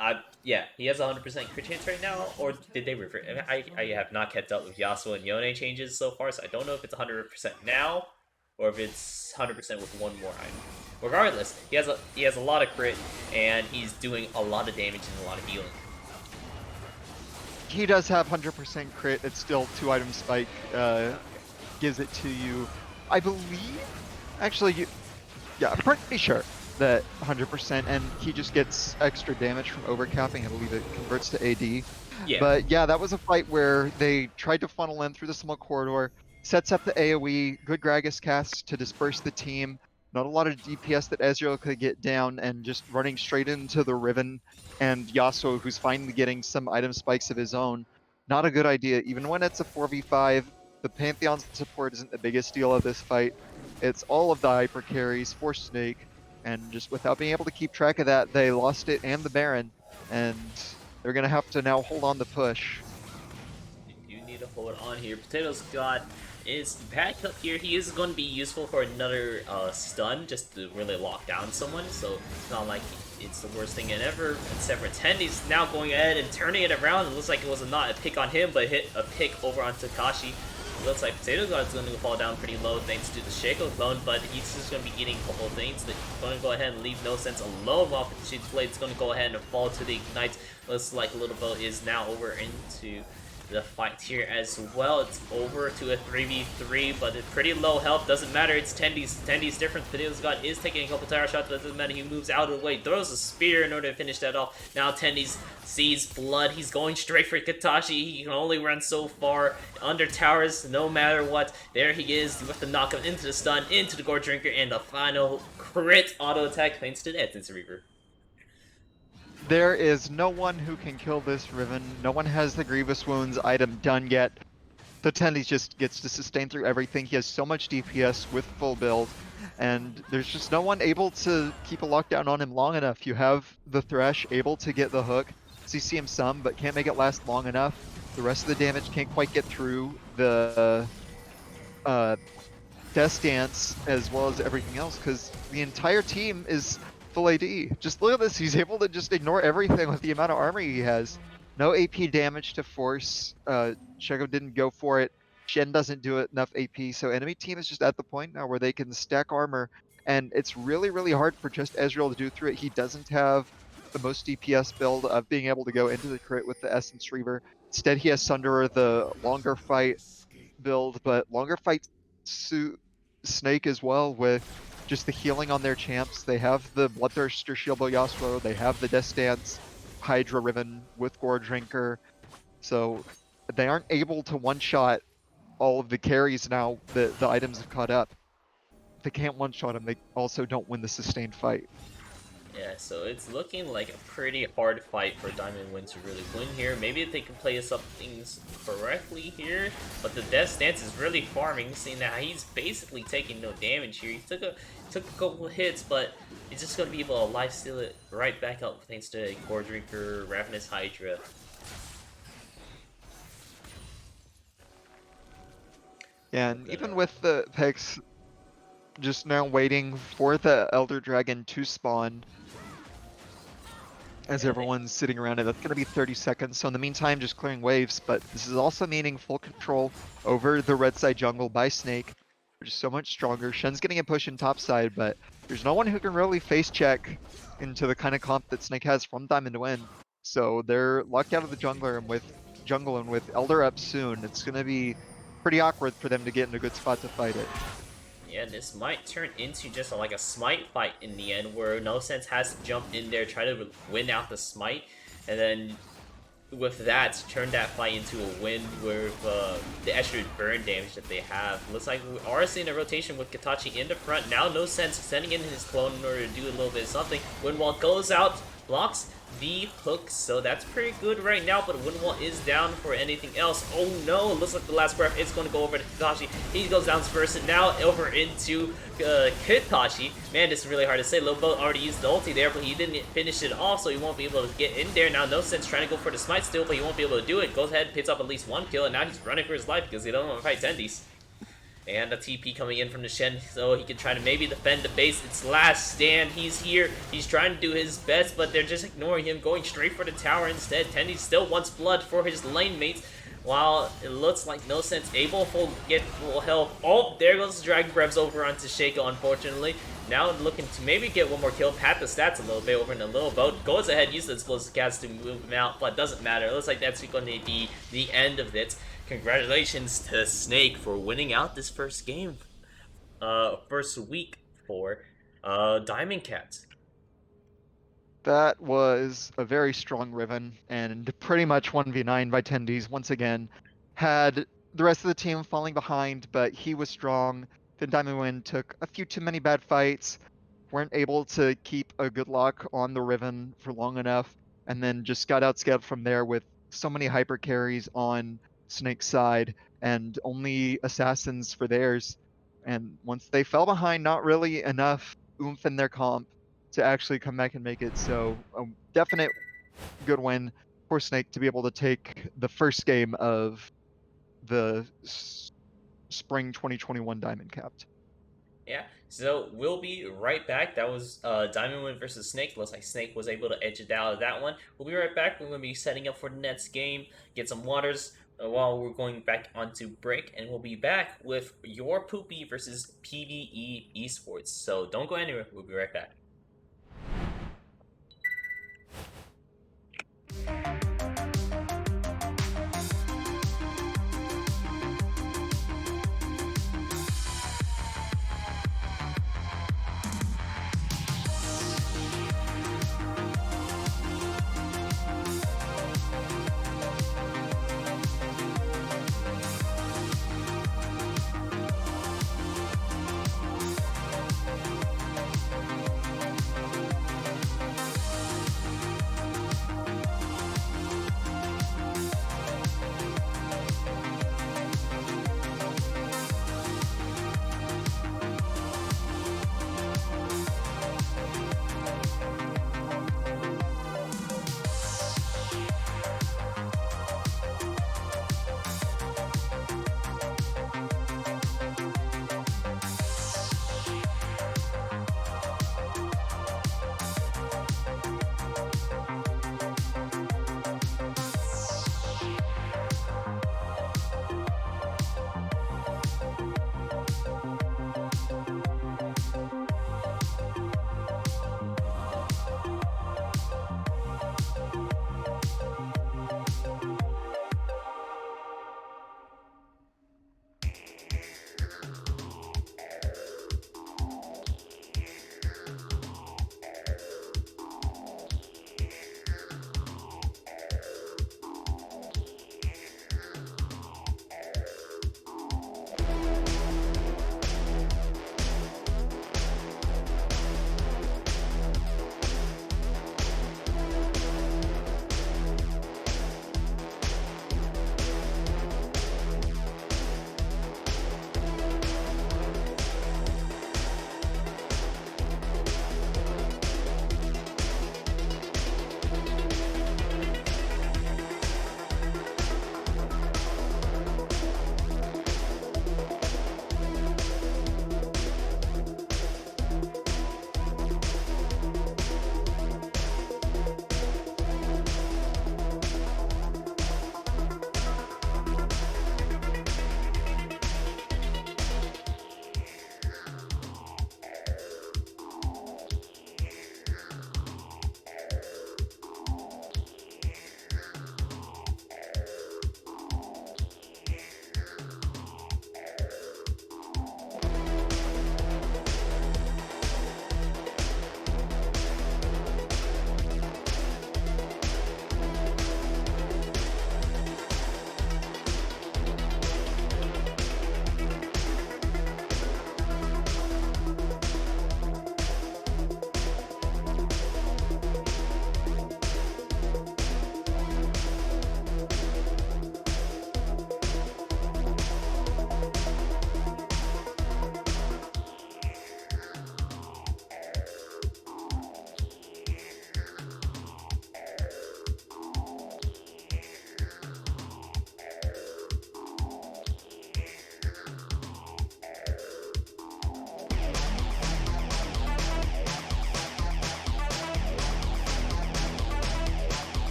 Speaker 1: yeah, he has a 100% crit chance right now, or did they revert? I have not kept up with Yasuo and Yone changes so far, so I don't know if it's 100% now, or if it's 100% with one more item. Regardless, he has a lot of crit, and he's doing a lot of damage and a lot of healing.
Speaker 2: He does have 100% crit. It's still 2-item spike. Gives it to you. I believe, actually, yeah, I'm pretty sure that 100%, and he just gets extra damage from overcapping. I believe it converts to AD.
Speaker 1: Yeah.
Speaker 2: But yeah, that was a fight where they tried to funnel in through the small corridor, sets up the AoE, good Gragas cast to disperse the team. Not a lot of DPS that Ezreal could get down, and just running straight into the Riven and Yasuo, who's finally getting some item spikes of his own. Not a good idea. Even when it's a 4v5, the Pantheon support isn't the biggest deal of this fight. It's all of the hyper carries for Snake, and just without being able to keep track of that, they lost it and the Baron, and they're going to have to now hold on the push.
Speaker 1: You do need to hold on here. Potatoes God is back up here. He is going to be useful for another stun, just to really lock down someone, so it's not like it's the worst thing ever, except for Tendi's now going ahead and turning it around. It looks like it was not a pick on him, but hit a pick over on Takashi. It looks like Potato God's going to fall down pretty low thanks to the Shaco clone, but he's just going to be eating a couple of things. He's going to go ahead and leave No Sense alone, while the Sheets Blade's going to go ahead and fall to the Ignite. Looks like Little Boat is now over into the fight here as well. It's over to a 3v3, but it's pretty low health. Doesn't matter. It's Tendi's. Tendi's different. Potatoes God is taking a couple tower shots, but it doesn't matter. He moves out of the way, throws a spear in order to finish that off. Now Tendi's sees blood. He's going straight for Katashi. He can only run so far under towers, no matter what. There he is with the knockup into the stun, into the Gore Drinker, and the final crit auto attack thanks to the Essence Reaver.
Speaker 2: There is no one who can kill this Riven. No one has the Grievous Wounds item done yet. The Tendy just gets to sustain through everything. He has so much DPS with full build, and there's just no one able to keep a lockdown on him long enough. You have the Thresh able to get the hook. CC him some, but can't make it last long enough. The rest of the damage can't quite get through the Death Dance as well as everything else, because the entire team is full AD. Just look at this, he's able to just ignore everything with the amount of armor he has. No AP damage to force. Shaco didn't go for it. Shen doesn't do it enough AP, so enemy team is just at the point now where they can stack armor, and it's really, really hard for just Ezreal to do through it. He doesn't have the most DPS build of being able to go into the crit with the Essence Reaver. Instead, he has Sunderer, the longer fight build, but longer fight suit Snake as well with just the healing on their champs. They have the Bloodthirster Shieldo Yasuo, they have the Death Dance Hydra Riven with Gore Drinker, so they aren't able to one-shot all of the carries now that the items have caught up. They can't one-shot them, they also don't win the sustained fight.
Speaker 1: Yeah, so it's looking like a pretty hard fight for Diamond Wind to really win here. Maybe if they can play some things correctly here, but the Death Stance is really farming, seeing that he's basically taking no damage here. He took a couple of hits, but he's just going to be able to lifesteal it right back up thanks to Gore Drinker, Ravenous Hydra.
Speaker 2: And even with the Pegs just now waiting for the Elder Dragon to spawn, as
Speaker 1: Yeah,
Speaker 2: everyone's sitting around it, that's going to be 30 seconds. So in the meantime, just clearing waves, but this is also meaning full control over the red side jungle by Snake, which is so much stronger. Shen's getting a push in top side, but there's no one who can really face check into the kind of comp that Snake has from Diamond to Win. So they're locked out of the jungle and with Elder up soon, it's going to be pretty awkward for them to get in a good spot to fight it.
Speaker 1: yeah, this might turn into just like a smite fight in the end, where No Sense has to jump in there, try to win out the smite, and then with that, turn that fight into a win with the extra burn damage that they have. Looks like we are seeing a rotation with Katachi in the front. Now No Sense sending in his clone in order to do a little bit of something. Windwall goes out, blocks the hook, so that's pretty good right now, but Windwall is down for anything else. Oh no, looks like the last breath is going to go over to Katachi. He goes down first, and now over into Katachi. Man, this is really hard to say. Lil Boat already used the ulti there, but he didn't finish it off, so he won't be able to get in there. Now No Sense trying to go for the smite still, but he won't be able to do it. Goes ahead, picks up at least one kill, and now he's running for his life because he doesn't want to fight Tendies. And the TP coming in from the Shen, so he can try to maybe defend the base. It's last stand. He's here. He's trying to do his best, but they're just ignoring him, going straight for the tower instead. Tendy still wants blood for his lane mates, while it looks like No Sense able to get full health. Oh, there goes the Dragon Breaths over onto Shaco, unfortunately. Now looking to maybe get one more kill, pat the stats a little bit over in the little boat. Goes ahead, uses the explosive cats to move him out, but doesn't matter. It looks like that's going to be the end of it. Congratulations to Snake for winning out this first game, first week for Diamond Cats.
Speaker 2: That was a very strong Riven, and pretty much 1v9 by Tendies once again. Had the rest of the team falling behind, but he was strong. Then Diamond Wind took a few too many bad fights, weren't able to keep a good lock on the Riven for long enough, and then just got outscaled from there with so many hyper carries on Snake's side, and only assassins for theirs. And once they fell behind, not really enough oomph in their comp to actually come back and make it. So a definite good win for Snake to be able to take the first game of the spring 2021 Diamond Capped.
Speaker 1: Yeah, so we'll be right back. That was Diamond Wind versus Snake. Looks like Snake was able to edge it out of that one. We'll be right back. We're going to be setting up for the next game, get some waters while we're going back onto break, and we'll be back with your Poopy versus PvE Esports. So don't go anywhere. We'll be right back.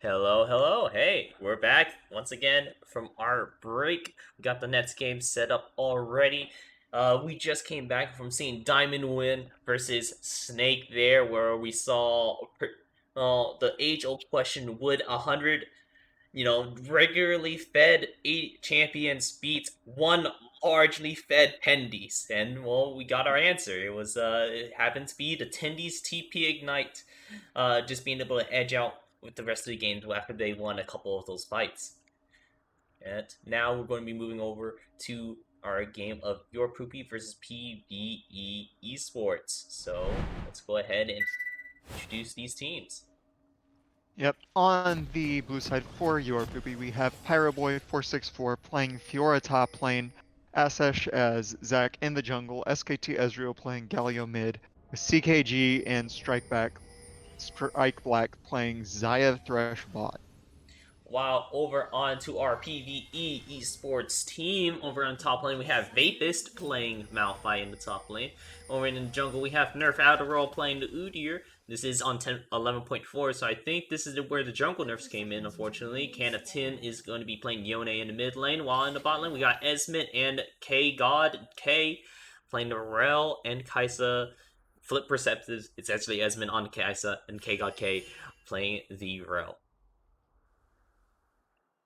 Speaker 1: Hello, hello. Hey, we're back once again from our break. We got the Nets game set up already. We just came back from seeing Diamond win versus Snake there, where we saw the age-old question: would 100 regularly fed eight champions beat one largely fed Pendies? And well, we got our answer. It happened to be the Tendies TP Ignite, just being able to edge out with the rest of the games after they won a couple of those fights. And now we're going to be moving over to our game of Your Poopy versus PvE Esports. So let's go ahead and introduce these teams.
Speaker 2: Yep. On the blue side for your poopy, we have Pyroboy464 playing Fiora top lane, Asesh as Zac in the jungle, SKT Ezreal playing Galio mid, with CKG and Strike Black playing Xayah Thresh bot.
Speaker 1: While over on to our PvE esports team, over on top lane we have Vapist playing Malphite in the top lane. Over in the jungle we have Nerf Adderall playing the Udyr. This is on 11.4, so I think this is where the jungle nerfs came in, unfortunately. Can of Tin is going to be playing Yone in the mid lane, while in the bot lane we got Esmit and K-God K playing the Rel and Kaisa. Flip Perceptives, it's actually Esmit on Kaisa and K-God K playing the Rel.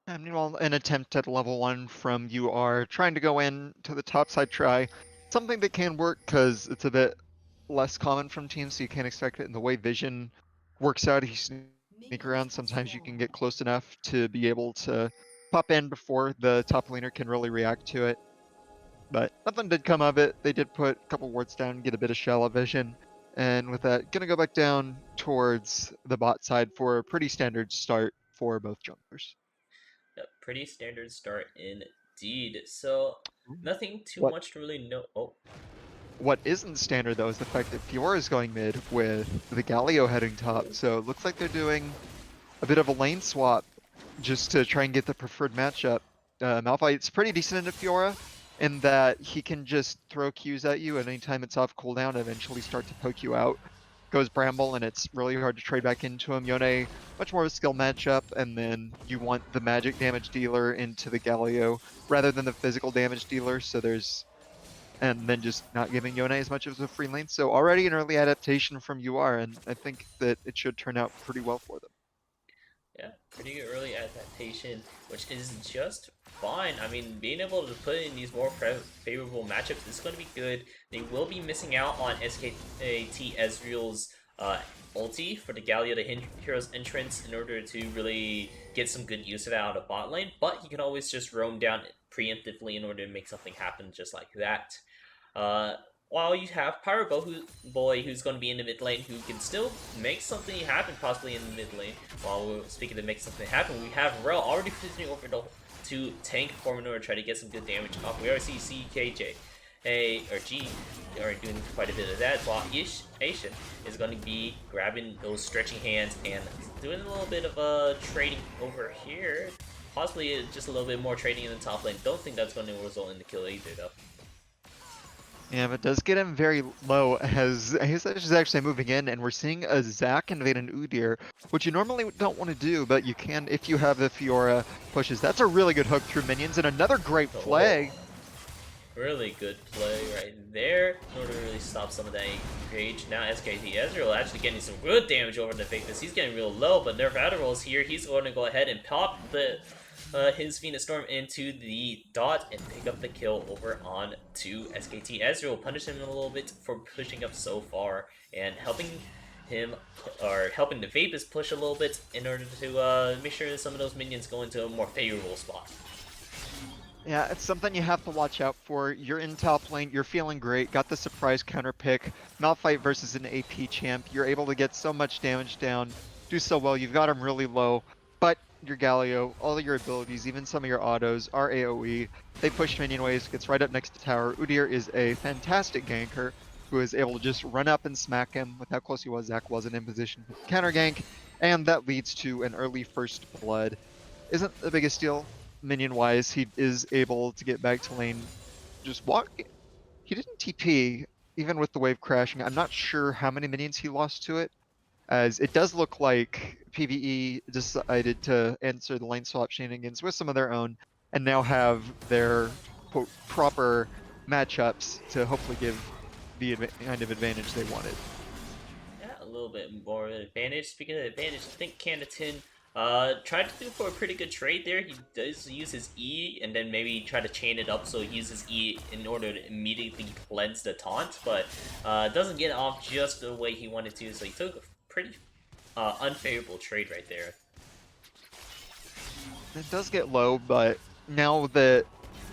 Speaker 2: And meanwhile, an attempt at level 1 from you are trying to go in to the top side try. Something that can work because it's a bit less common from teams, so you can't expect it. And the way vision works out, if you sneak around, sometimes you can get close enough to be able to pop in before the top laner can really react to it. But nothing did come of it. They did put a couple wards down, get a bit of shallow vision. And with that, gonna go back down towards the bot side for a pretty standard start for both junglers.
Speaker 1: Yep, pretty standard start indeed. So nothing too
Speaker 2: What
Speaker 1: much to really know. Oh,
Speaker 2: what isn't standard though is the fact that Fiora is going mid with the Galio heading top. So it looks like they're doing a bit of a lane swap just to try and get the preferred matchup. Malphite's pretty decent into Fiora in that he can just throw Qs at you at any time it's off cooldown and eventually start to poke you out. Goes Bramble and it's really hard to trade back into him. Yone, much more of a skill matchup, and then you want the magic damage dealer into the Galio rather than the physical damage dealer, so there's and then just not giving Yone as much of a free lane. So already an early adaptation from UR, and I think that it should turn out pretty well for them.
Speaker 1: yeah, pretty good early adaptation, which is just fine. I mean, being able to put in these more favorable matchups is going to be good. They will be missing out on SKT Ezreal's ulti for the Galio the Hero's entrance in order to really get some good use of it out of bot lane, but he can always just roam down preemptively in order to make something happen just like that. Uh, while you have Boy, who's going to be in the mid lane, who can still make something happen, possibly in the mid lane. While we're speaking to make something happen, we have Rel already positioning over to tank Formanor to try to get some good damage off. We already see CKJ, or G, are doing quite a bit of that, while Asian is going to be grabbing those stretching hands and doing a little bit of trading over here. Possibly just a little bit more trading in the top lane. Don't think that's going to result in the kill either, though.
Speaker 2: Yeah, but it does get him very low as he's actually moving in, and we're seeing a Zac invade an Udyr, which you normally don't want to do, but you can if you have the Fiora pushes. That's a really good hook through minions, and another great
Speaker 1: Oh,
Speaker 2: play.
Speaker 1: really good play right there in order to really stop some of that engage. Now SKT Ezreal actually getting some good damage over the Victus. He's getting real low, but Nerf Adderall is here. He's going to go ahead and pop his Venus Storm into the dot and pick up the kill over on to SKT Ezreal. Punish him a little bit for pushing up so far and helping him, or helping the Vapus push a little bit in order to make sure that some of those minions go into a more favorable spot.
Speaker 2: Yeah, it's something you have to watch out for. You're in top lane, you're feeling great, got the surprise counter pick. Malphite versus an AP champ, you're able to get so much damage down, do so well, you've got him really low, but your Galio, all your abilities, even some of your autos are AoE. They push minion waves, gets right up next to tower. Udyr is a fantastic ganker who is able to just run up and smack him with how close he was. Zac wasn't in position for the counter gank, and that leads to an early first blood. Isn't the biggest deal minion wise. He is able to get back to lane just walking. He didn't TP even with the wave crashing. I'm not sure how many minions he lost to it, as it does look like PvE decided to answer the lane swap shenanigans with some of their own, and now have their quote proper matchups to hopefully give the kind of advantage they wanted.
Speaker 1: Yeah, a little bit more of an advantage. Speaking of advantage, I think Canatin tried to do for a pretty good trade there. He does use his E and then maybe try to chain it up so he uses E in order to immediately cleanse the taunt, but doesn't get off just the way he wanted to, so he took a pretty unfavorable trade right there.
Speaker 2: It does get low, but now that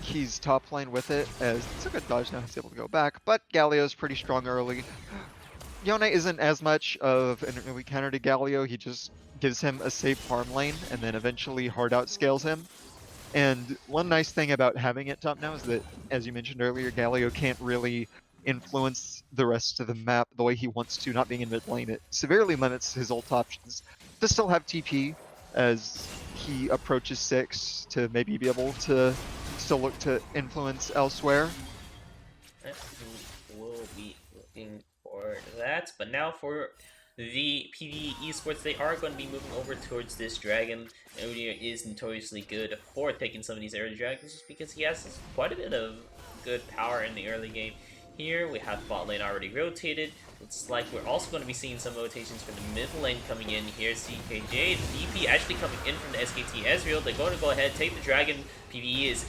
Speaker 2: he's top lane with it, as it's a good dodge now, he's able to go back, but Galio's pretty strong early. Yone isn't as much of an early counter to Galio, he just gives him a safe farm lane, and then eventually hard outscales him. And one nice thing about having it top now is that, as you mentioned earlier, Galio can't really influence the rest of the map the way he wants to, not being in mid lane. It severely limits his ult options to still have TP as he approaches 6 to maybe be able to still look to influence elsewhere.
Speaker 1: We will be looking for that, but now for the PvE esports, they are going to be moving over towards this dragon. Odir is notoriously good for taking some of these early dragons just because he has quite a bit of good power in the early game. Here we have bot lane already rotated. Looks like we're also going to be seeing some rotations for the mid lane coming in here. CKJ, the DP actually coming in from the SKT Ezreal. They're going to go ahead, take the dragon. PvE is,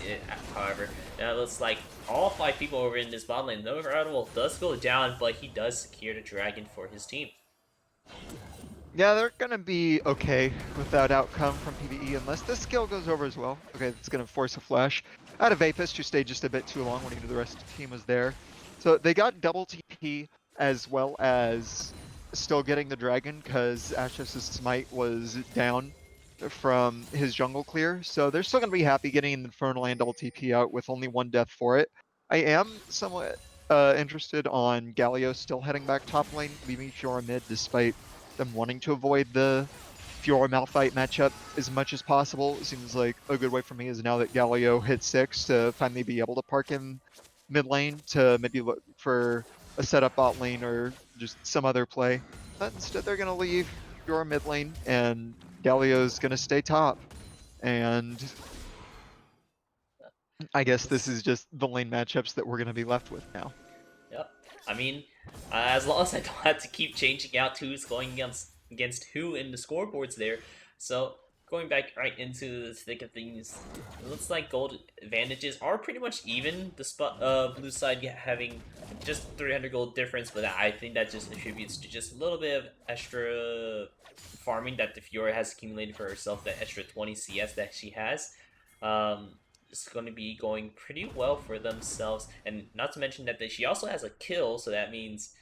Speaker 1: however, now it looks like all 5 people over in this bot lane. No Radical does go down, but he does secure the dragon for his team.
Speaker 2: Yeah, they're gonna be okay with that outcome from PvE unless this skill goes over as well. Okay, it's gonna force a flash out of Apis, who stayed just a bit too long when he knew the rest of the team was there. So they got double TP as well as still getting the dragon because Ashes' smite was down from his jungle clear. So they're still gonna be happy getting an Infernal and double TP out with only 1 death for it. I am somewhat interested on Galio still heading back top lane, leaving Fiora mid despite them wanting to avoid the Fiora Malphite matchup as much as possible. It seems like a good way for me is now that Galio hit 6 to finally be able to park in mid lane to maybe look for a setup bot lane or just some other play. But instead they're going to leave Fiora mid lane and Galio's going to stay top. And I guess this is just the lane matchups that we're going to be left with now.
Speaker 1: Yep. I mean, as long as I don't have to keep changing out who's going against who in the scoreboards there. So going back right into the thick of things, it looks like gold advantages are pretty much even. The blue side having just 300 gold difference, but I think that just attributes to just a little bit of extra farming that the Fiora has accumulated for herself, that extra 20 CS that she has. It's going to be going pretty well for themselves, and not to mention that she also has a kill, so that means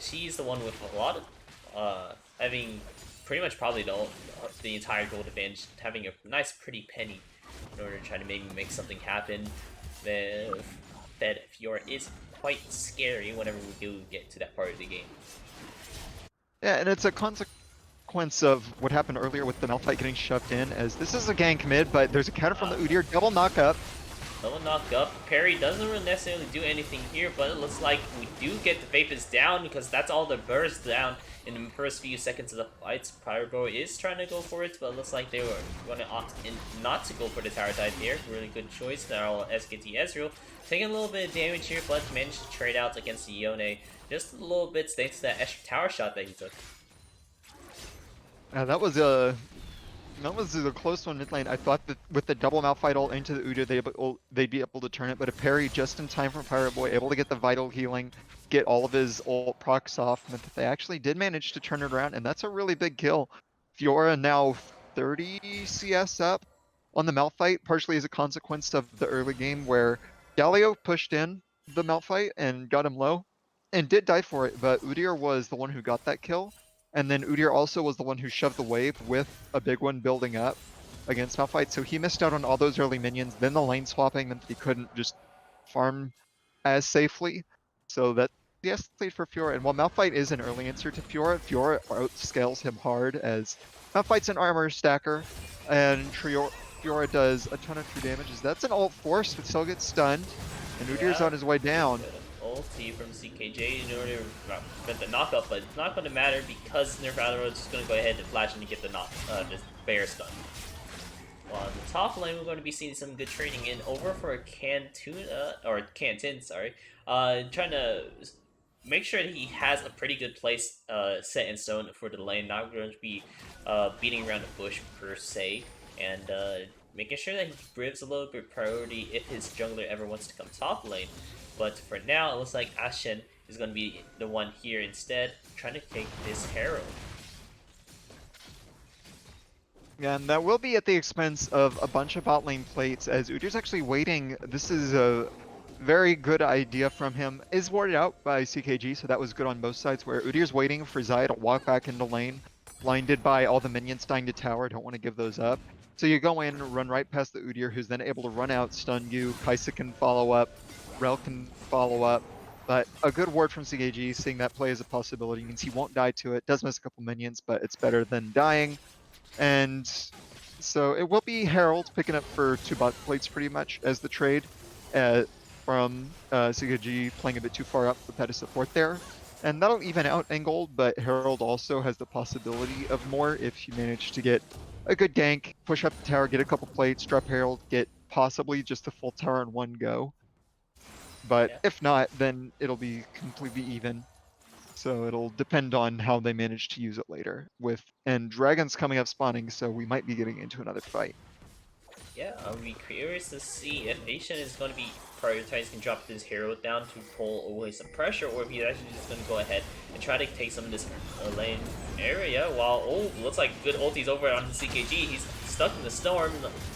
Speaker 1: she's the one with a lot of having pretty much probably the entire gold advantage, having a nice pretty penny in order to try to maybe make something happen. That Fiora is quite scary whenever we do get to that part of the game.
Speaker 2: Yeah, and it's a consequence of what happened earlier with the Malphite getting shoved in, as this is a gank mid, but there's a counter from the Udyr, double knock up.
Speaker 1: Double knock up. Parry doesn't really necessarily do anything here, but it looks like we do get the Vapors down because that's all the burst down in the first few seconds of the fights. Pyrobo is trying to go for it, but it looks like they were going to opt in not to go for the tower dive here. Really good choice. Now SKT Ezreal taking a little bit of damage here, but managed to trade out against the Yone just a little bit thanks to that extra tower shot that he took.
Speaker 2: That was a close one mid lane. I thought that with the double Malphite ult into the Udyr, they'd be able to turn it, but a parry just in time from Pirate Boy, able to get the vital healing, get all of his ult procs off, meant that they actually did manage to turn it around, and that's a really big kill. Fiora now 30 CS up on the Malphite, partially as a consequence of the early game where Galio pushed in the Malphite and got him low, and did die for it, but Udyr was the one who got that kill. And then Udyr also was the one who shoved the wave with a big one building up against Malphite, so he missed out on all those early minions. Then the lane swapping meant that he couldn't just farm as safely. So that's the escalate for Fiora. And while Malphite is an early answer to Fiora, Fiora outscales him hard as Malphite's an armor stacker, and Fiora does a ton of true damage. That's an ult force, but still gets stunned, and Udyr's on his way down.
Speaker 1: ulti from CKJ in order to prevent the knockup, but it's not going to matter because Nerf Admiral is just going to go ahead and flash and get the this bear stun. While on the top lane, we're going to be seeing some good trading in over for Canton, sorry. Trying to make sure that he has a pretty good place set in stone for the lane, not going to be beating around the bush per se, and making sure that he gives a little bit of priority if his jungler ever wants to come top lane. But for now, it looks like Ashen is going to be the one here instead, trying to take this Herald.
Speaker 2: Yeah, and that will be at the expense of a bunch of bot lane plates, as Udyr's actually waiting. This is a very good idea from him. Is warded out by CKG, so that was good on both sides, where Udyr's waiting for Xayah to walk back into lane, blinded by all the minions dying to tower, don't want to give those up. So you go in, run right past the Udyr, who's then able to run out, stun you, Kaisa can follow up, Rel can follow up. But a good ward from CKG, seeing that play as a possibility, means he won't die to it. Does miss a couple minions, but it's better than dying. And so it will be Herald picking up for 2 bot plates pretty much as the trade from CKG playing a bit too far up with Peta support there. And that'll even out Angold, but Herald also has the possibility of more if you manage to get a good gank, push up the tower, get a couple plates, drop Herald, get possibly just the full tower in one go. But
Speaker 1: Yeah.
Speaker 2: if not, then it'll be completely even. So it'll depend on how they manage to use it later. And Dragon's coming up spawning, so we might be getting into another fight.
Speaker 1: Yeah, I'll be curious to see if Asian is going to be prioritizing and drop this hero down to pull away some pressure, or if he's actually just going to go ahead and try to take some of this lane area. While, looks like good ulti's over on the CKG. He's stuck in the storm,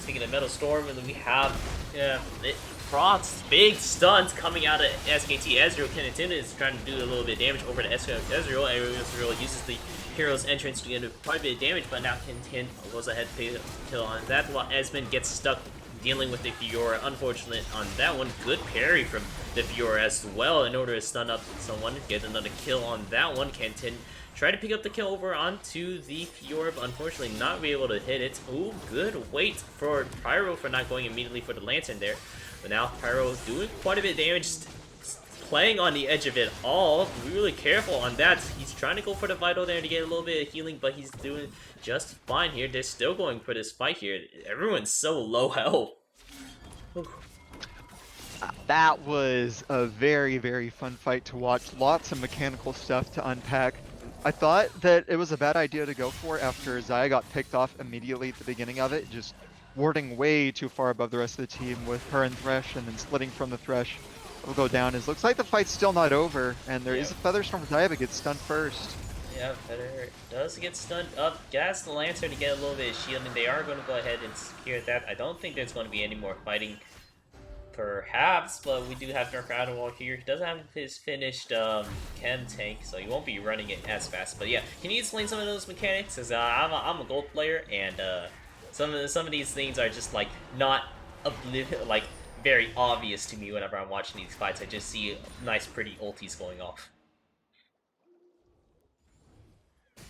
Speaker 1: taking a metal storm, and then we have Prots, big stuns coming out of SKT. Ezreal Kenatuna is trying to do a little bit of damage over to Ezreal. Ezreal uses the hero's entrance to get quite a bit of damage, but now Kentin goes ahead to take a kill on that, while Esmond gets stuck dealing with the Fiora. Unfortunate on that one. Good parry from the Fiora as well in order to stun up someone. Get another kill on that one. Kentin try to pick up the kill over onto the Fiora, but unfortunately not be able to hit it. Ooh, good wait for Pyro for not going immediately for the Lantern there. But now Pyro doing quite a bit of damage, playing on the edge of it all. Be really careful on that. He's trying to go for the Vital there to get a little bit of healing, but he's doing just fine here. They're still going for this fight here. Everyone's so low health.
Speaker 2: That was a very, very fun fight to watch. Lots of mechanical stuff to unpack. I thought that it was a bad idea to go for after Xayah got picked off immediately at the beginning of it, just warding way too far above the rest of the team with her and Thresh, and then splitting from the Thresh. Will go down. It looks like the fight's still not over, and there is a Featherstorm for Xayah, but gets stunned first.
Speaker 1: Yeah, Feather does get stunned up. Gas the Lantern to get a little bit of shielding. They are going to go ahead and secure that. I don't think there's going to be any more fighting, perhaps, but we do have Nerf Adderwall here. He doesn't have his finished chem tank, so he won't be running it as fast. But yeah, can you explain some of those mechanics? Because I'm a gold player, and some of these things are just like not like very obvious to me whenever I'm watching these fights. I just see nice, pretty ultis going off.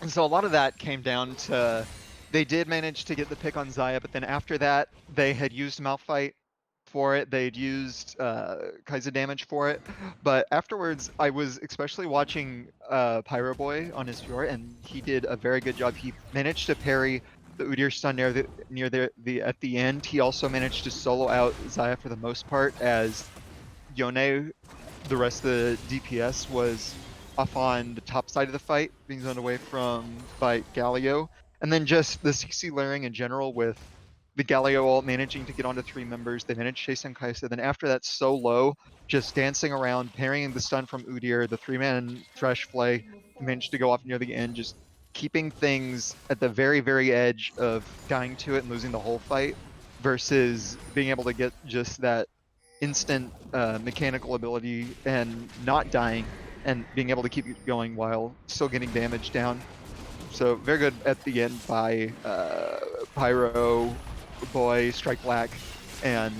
Speaker 2: And so a lot of that came down to they did manage to get the pick on Xayah, but then after that, they had used Malphite for it. They'd used Kaisa damage for it. But afterwards, I was especially watching Pyro Boy on his Fjord, and he did a very good job. He managed to parry the Udyr stun at the end. He also managed to solo out Xayah for the most part, as Yone, the rest of the DPS, was off on the top side of the fight, being zoned away by Galio. And then just the CC layering in general, with the Galio ult managing to get onto 3 members. They managed to chase on Kaisa. Then after that, solo, just dancing around, parrying the stun from Udyr, the 3-man Thresh play, managed to go off near the end, just keeping things at the very, very edge of dying to it and losing the whole fight, versus being able to get just that instant mechanical ability and not dying, and being able to keep it going while still getting damage down. So very good at the end by Pyro Boy, Strike Black, and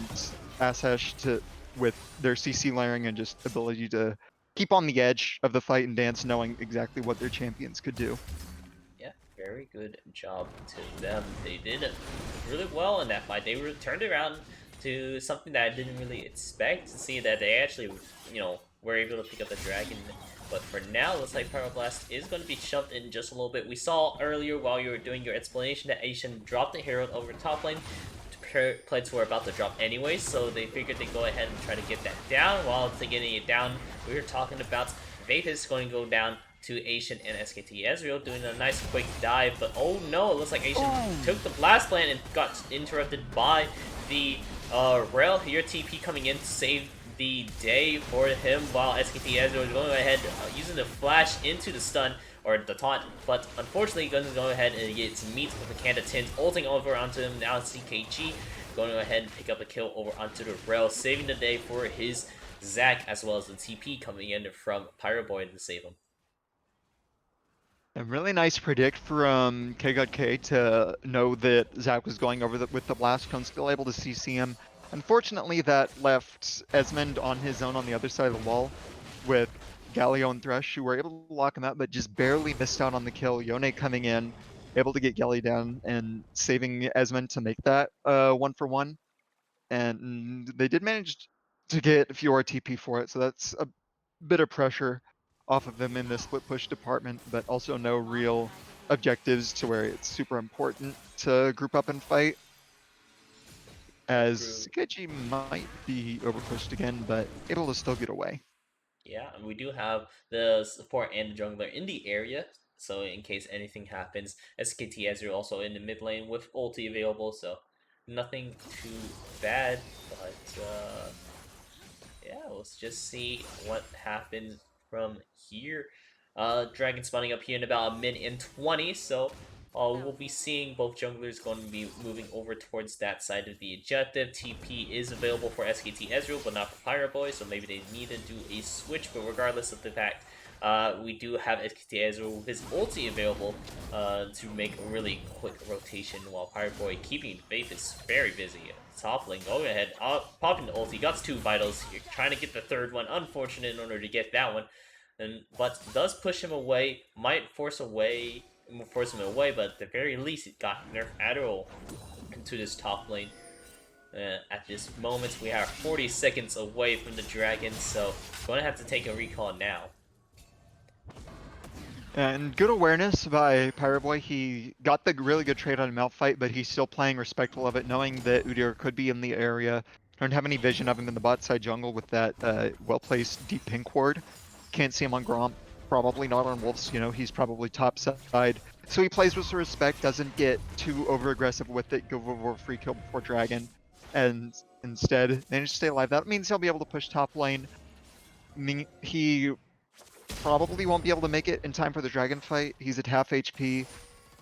Speaker 2: Asesh with their CC layering and just ability to keep on the edge of the fight and dance, knowing exactly what their champions could do.
Speaker 1: Yeah, very good job to them. They did really well in that fight. They turned around to something that I didn't really expect to see, that they actually, were able to pick up the dragon. But for now, looks like Pyroblast is going to be shoved in just a little bit. We saw earlier while you were doing your explanation that Asian dropped the Herald over top lane. Plates were about to drop anyway, so they figured they'd go ahead and try to get that down. While they're getting it down, we were talking about Vathis going to go down to Asian and SKT Ezreal doing a nice quick dive, but oh no, it looks like Asian took the blast plant and got interrupted by the Rail here. TP coming in to save the day for him, while SKT Ezreal is going ahead using the flash into the stun or the taunt, but unfortunately going to go ahead and get some meat with the Kanda Tint, ulting over onto him. Now CKG going to go ahead and pick up a kill over onto the Rail, saving the day for his Zac, as well as the TP coming in from Pyroboy to save him.
Speaker 2: A really nice predict from KGodK to know that Zac was going over with the blast cone, still able to CC him. Unfortunately, that left Esmond on his own on the other side of the wall with Galio and Thresh, who were able to lock him out, but just barely missed out on the kill. Yone coming in, able to get Gelly down and saving Esmond to make that 1-for-1. And they did manage to get Fiora TP for it, so that's a bit of pressure off of them in the split push department, but also no real objectives to where it's super important to group up and fight. As Sikechi might be overpushed again, but able to still get away.
Speaker 1: Yeah, and we do have the support and the jungler in the area, so in case anything happens, SKT Ezreal also in the mid lane with ulti available, so nothing too bad, but yeah, let's just see what happens from here. Dragon spawning up here in about a minute and 20, so we'll be seeing both junglers going to be moving over towards that side of the objective. TP is available for SKT Ezreal, but not for Pyroboy, so maybe they need to do a switch, but regardless of the fact, we do have SKT Ezreal with his ulti available to make a really quick rotation, while Pyroboy keeping Faith is very busy. Top lane, go ahead, popping the ulti, got 2 vitals here, trying to get the third one, unfortunate in order to get that one, but does push him away, might force him away, but at the very least it got Nerf Adderall into this top lane. At this moment, we are 40 seconds away from the dragon, so going to have to take a recall now.
Speaker 2: And good awareness by Pyroboy. He got the really good trade on Malphite, but he's still playing respectful of it, knowing that Udyr could be in the area. Don't have any vision of him in the bot side jungle with that well-placed deep pink ward. Can't see him on Gromp. Probably not on Wolves, you know, he's probably top side. So he plays with some respect, doesn't get too over-aggressive with it, go over free kill before Dragon, and instead manage to stay alive. That means he'll be able to push top lane. He probably won't be able to make it in time for the dragon fight. He's at half HP,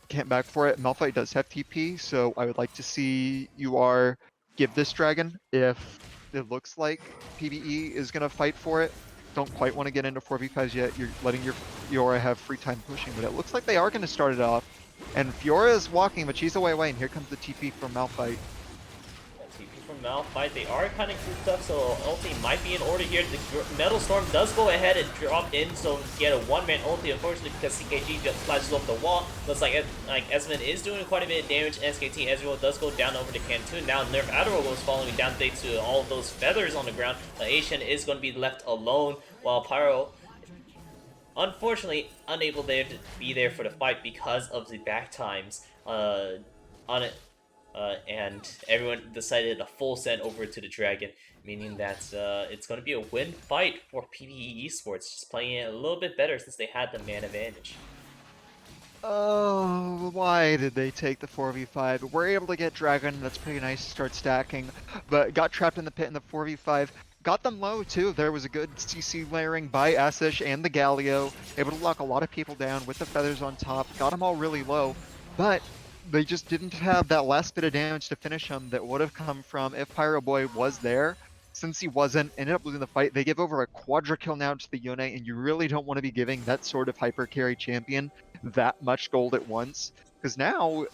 Speaker 2: can't back for it. Malphite does have TP, so I would like to see UR give this dragon if it looks like PBE is going to fight for it. Don't quite want to get into 4v5s yet. You're letting your Fiora have free time pushing, but it looks like they are going to start it off. And Fiora is walking, but she's away, and here comes the TP from Malphite.
Speaker 1: TP from Malphite, they are kind of grouped up, so ulti might be in order here. The Metal Storm does go ahead and drop in, so get a one-man ulti, unfortunately, because CKG just flashes off the wall. Looks like Esmond is doing quite a bit of damage. SKT Ezreal does go down over to Cantoon. Now Nerf Adderall goes following down thanks to all of those feathers on the ground. Asian is going to be left alone, while Pyro, unfortunately, unable there to be there for the fight because of the back times on it. And everyone decided a full send over to the dragon, meaning that it's going to be a win fight for PvE Esports, just playing it a little bit better since they had the man advantage.
Speaker 2: Oh, why did they take the 4v5? We're able to get dragon, that's pretty nice to start stacking, but got trapped in the pit in the 4v5. Got them low too. There was a good CC layering by Asish and the Galio, able to lock a lot of people down with the feathers on top, got them all really low, but they just didn't have that last bit of damage to finish him that would have come from if Pyroboy was there. Since he wasn't, ended up losing the fight. They give over a quadra kill now to the Yone, and you really don't want to be giving that sort of hyper carry champion that much gold at once. Because now,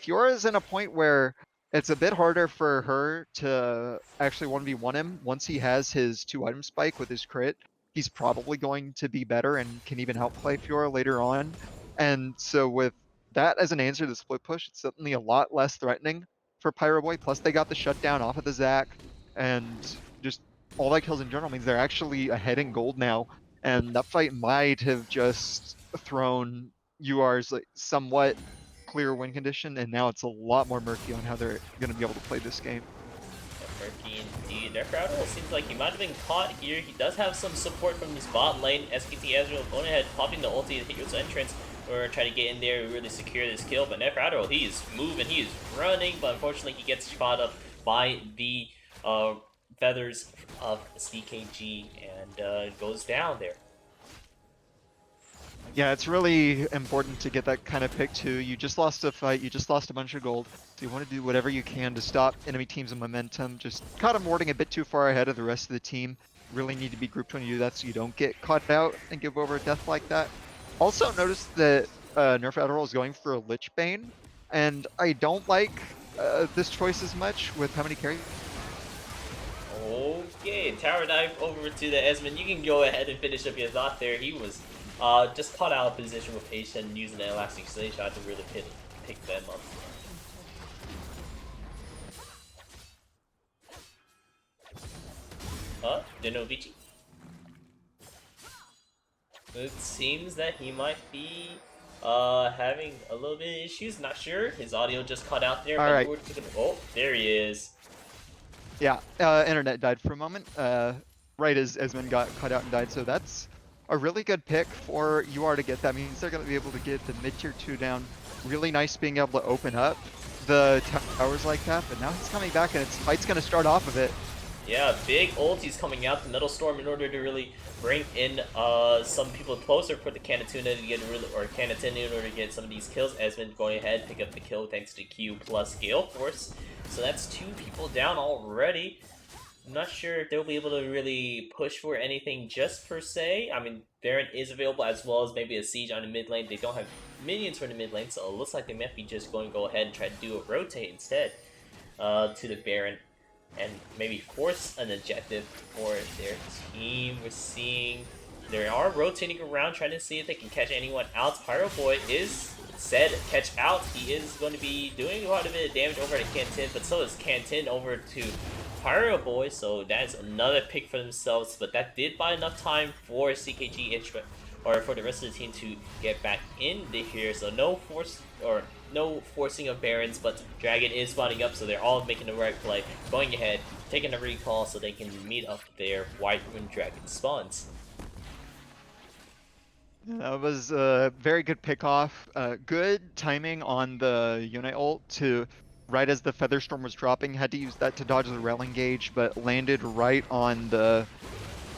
Speaker 2: Fiora's in a point where it's a bit harder for her to actually 1v1 him. Once he has his 2-item spike with his crit, he's probably going to be better and can even help play Fiora later on. And so with that as an answer to the split push, it's certainly a lot less threatening for Pyroboy. Plus they got the shutdown off of the Zac and just all that kills in general means they're actually ahead in gold now, and that fight might have just thrown UR's like somewhat clear win condition, and now it's a lot more murky on how they're going to be able to play this game.
Speaker 1: Murky indeed. Their Crowdle seems like he might have been caught here. He does have some support from his bot lane. SKT Ezreal going ahead, popping the ulti to hit his entrance or try to get in there and really secure this kill. But Necrowdle, he is moving, he is running, but unfortunately he gets caught up by the feathers of CKG and goes down there.
Speaker 2: Yeah, it's really important to get that kind of pick too. You just lost a fight, you just lost a bunch of gold, so you want to do whatever you can to stop enemy teams' momentum. Just caught them warding a bit too far ahead of the rest of the team. Really need to be grouped when you do that so you don't get caught out and give over a death like that. Also notice that Nerf Adderall is going for a Lich Bane, and I don't like this choice as much with how many carries.
Speaker 1: Okay, tower dive over to the Esmond. You can go ahead and finish up your thought there. He was just caught out of position with Patient using an elastic slingshot to really pick them up. Dinovici. It seems that he might be having a little bit of issues. Not sure. His audio just cut out there.
Speaker 2: All right.
Speaker 1: Oh, there he is.
Speaker 2: Yeah, internet died for a moment, right as Esmond got cut out and died, so that's a really good pick for UR to get. That means they're going to be able to get the mid-tier 2 down. Really nice being able to open up the towers like that, but now he's coming back and its fight's going to start off of it.
Speaker 1: Yeah, big ultis coming out the Metal Storm in order to really bring in some people closer for the Canatuna to get or Canatuna in order to get some of these kills. Esmond going ahead, pick up the kill thanks to Q plus Gale Force. So that's 2 people down already. I'm not sure if they'll be able to really push for anything just per se. I mean, Baron is available as well as maybe a Siege on the mid lane. They don't have minions for the mid lane, so it looks like they might be just going to go ahead and try to do a rotate instead to the Baron and maybe force an objective for their team. We're seeing they are rotating around trying to see if they can catch anyone out. Pyro Boy is said catch out. He is going to be doing quite a bit of damage over to Cantin, but so is Cantin over to Pyro Boy, so that is another pick for themselves, but that did buy enough time for CKG or for the rest of the team to get back into here, so no forcing of Barons, but Dragon is spawning up, so they're all making the right play, going ahead, taking a recall so they can meet up there right when Dragon spawns.
Speaker 2: That was a very good pickoff. Good timing on the Yone ult to right as the Featherstorm was dropping. Had to use that to dodge the rail engage, but landed right on the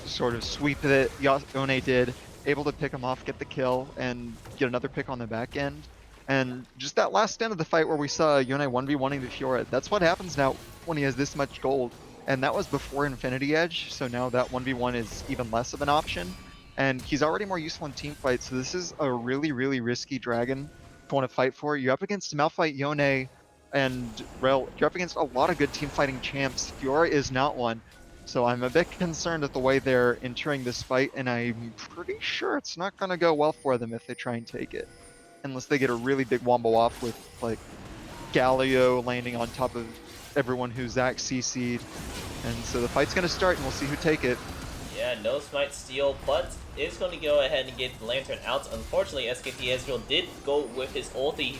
Speaker 2: sort of sweep that Yone did. Able to pick him off, get the kill, and get another pick on the back end. And just that last end of the fight where we saw Yone 1v1ing the Fiora, that's what happens now when he has this much gold. And that was before Infinity Edge, so now that 1v1 is even less of an option. And he's already more useful in team fights, so this is a really, really risky dragon to want to fight for. You're up against Malphite, Yone, and Rel. You're up against a lot of good team fighting champs. Fiora is not one. So I'm a bit concerned at the way they're entering this fight, and I'm pretty sure it's not going to go well for them if they try and take it. Unless they get a really big wombo off with, like, Galio landing on top of everyone who's Zac CC'd. And so the fight's going to start, and we'll see who take it.
Speaker 1: Yeah, no Smite Steal, but is going to go ahead and get the Lantern out. Unfortunately, SKT Ezreal did go with his ulti. He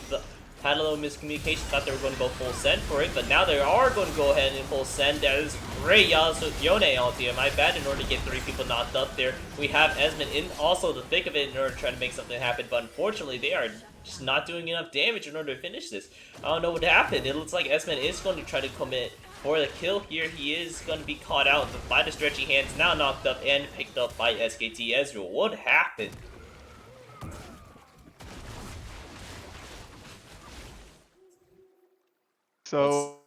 Speaker 1: had a little miscommunication, thought they were going to go full send for it, but now they are going to go ahead and full send. That is great Yone ulti, my bad, in order to get 3 people knocked up there. We have Esmond in also the thick of it in order to try to make something happen, but unfortunately they are just not doing enough damage in order to finish this. I don't know what happened. It looks like Esmond is going to try to commit for the kill here. He is going to be caught out by the stretchy hands, now knocked up and picked up by SKT Ezreal. What happened?
Speaker 2: So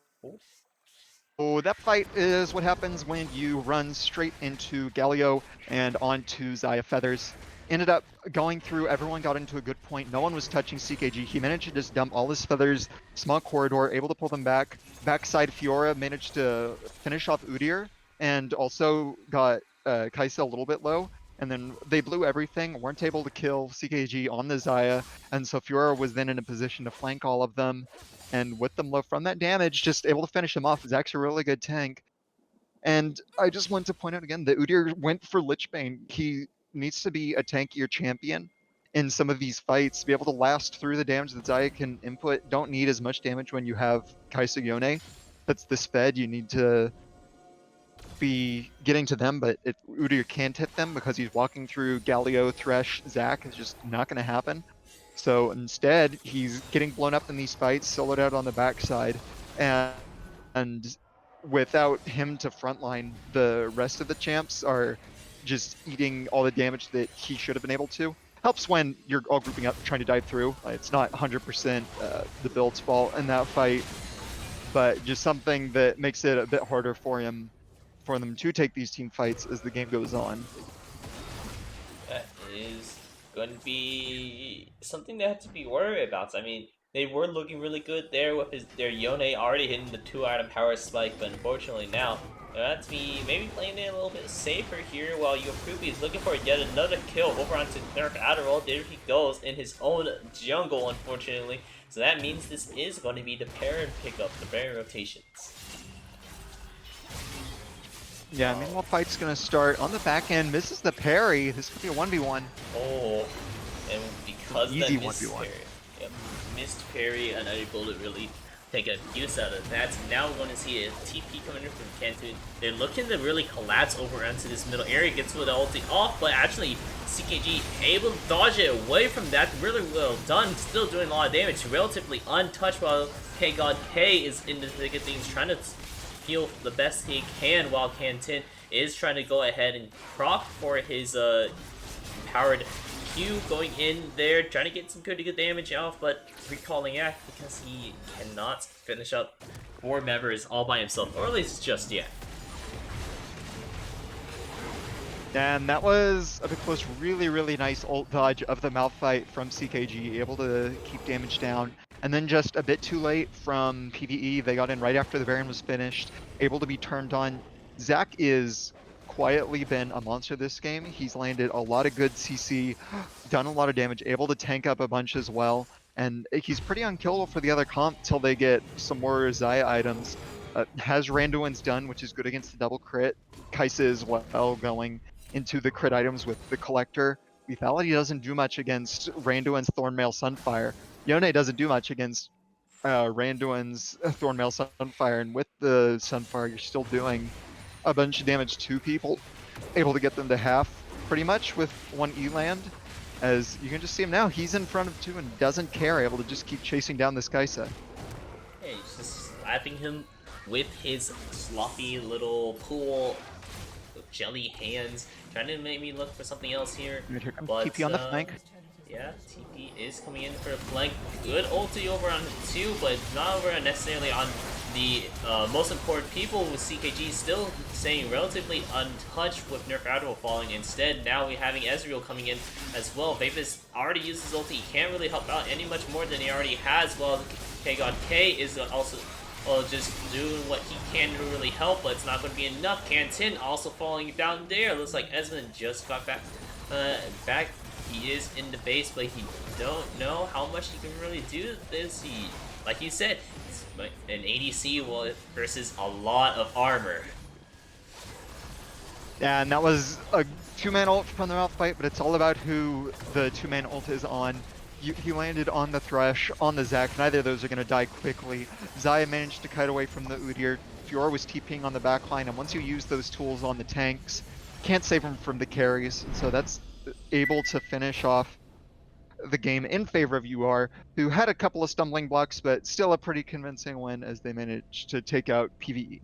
Speaker 2: that fight is what happens when you run straight into Galio and onto Xayah Feathers. Ended up going through, everyone got into a good point. No one was touching CKG. He managed to just dump all his feathers, small corridor, able to pull them back. Backside Fiora managed to finish off Udyr and also got Kai'Sa a little bit low. And then they blew everything, weren't able to kill CKG on the Xayah. And so Fiora was then in a position to flank all of them. And with them low from that damage, just able to finish him off. Is actually a really good tank. And I just want to point out again that Udyr went for Lichbane. He needs to be a tankier champion in some of these fights, be able to last through the damage that Xayah can input. Don't need as much damage when you have Kaisa Yone. That's this fed. You need to be getting to them, but if Udyr can't hit them because he's walking through Galio, Thresh, Zac, it's just not going to happen. So instead, he's getting blown up in these fights, soloed out on the backside, and without him to frontline, the rest of the champs are just eating all the damage that he should have been able to. Helps when you're all grouping up trying to dive through. It's not 100% the build's fault in that fight, but just something that makes it a bit harder for them to take these team fights as the game goes on.
Speaker 1: That is going to be something they have to be worried about. I mean, they were looking really good there with their Yone already hitting the 2-item power spike, but unfortunately now they have to be maybe playing it a little bit safer here while Yokubi is looking for yet another kill over onto Nerf Adderall. There he goes in his own jungle, unfortunately. So that means this is going to be the Baron pickup, the Baron rotations.
Speaker 2: Yeah, meanwhile, fight's gonna start on the back end. Misses the parry. This could be a 1v1.
Speaker 1: Oh, and because
Speaker 2: Easy
Speaker 1: that missed
Speaker 2: 1v1.
Speaker 1: parry, yep, missed parry, unable to really take a use out of that. So now we're going to see a TP coming in from Canton. They're looking to really collapse over onto this middle area. Gets with the ulti off, but actually CKG able to dodge it away from that. Really well done. Still doing a lot of damage. Relatively untouched while K God K is in the thick of things, trying to heal the best he can while Canton is trying to go ahead and proc for his powered Q going in there, trying to get some pretty good damage off, but recalling act because he cannot finish up 4 members all by himself, or at least just yet.
Speaker 2: And that was a bit close. Really, really nice ult dodge of the Malphite from CKG, able to keep damage down. And then just a bit too late from PvE. They got in right after the Baron was finished, able to be turned on. Zac is quietly been a monster this game. He's landed a lot of good CC, done a lot of damage, able to tank up a bunch as well. And he's pretty unkillable for the other comp till they get some more Xayah items. Has Randuin's done, which is good against the double crit. Kaisa as well going into the crit items with the Collector. Lethality doesn't do much against Randuin's Thornmail Sunfire. Yone doesn't do much against Randuin's Thornmail Sunfire, and with the Sunfire, you're still doing a bunch of damage to people, able to get them to half pretty much with one E-land. As you can just see him now, he's in front of 2 and doesn't care, able to just keep chasing down this Kaisa.
Speaker 1: Hey, he's just slapping him with his sloppy little pool of jelly hands, trying to make me look for something else here.
Speaker 2: Here comes
Speaker 1: But
Speaker 2: TP on the flank.
Speaker 1: yeah, TP is coming in for a flank. Good ulti over on 2, but not over necessarily on the most important people, with CKG still staying relatively untouched with Nerf Adderall falling. Instead, now we're having Ezreal coming in as well. Vavis already used his ulti. He can't really help out any much more than he already has, while K-God K is also just doing what he can to really help, but it's not going to be enough. Canton also falling down there. Looks like Esmond just got back. He is in the base, but he don't know how much he can really do this. He, like you said, it's an ADC versus a lot of armor.
Speaker 2: And that was a 2-man ult from the Malphite, but it's all about who the 2-man ult is on. He landed on the Thresh, on the Zac. Neither of those are going to die quickly. Xayah managed to kite away from the Udyr. Fiora was TPing on the backline, and once you use those tools on the tanks, can't save them from the carries. So that's able to finish off the game in favor of UR, who had a couple of stumbling blocks, but still a pretty convincing win as they managed to take out PvE.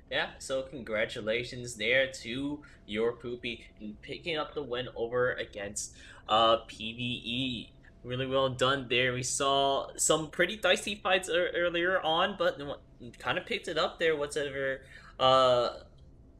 Speaker 1: Yeah, so congratulations there to your Poopy in picking up the win over against PvE. Really well done there. We saw some pretty dicey fights earlier on, but kind of picked it up there whatever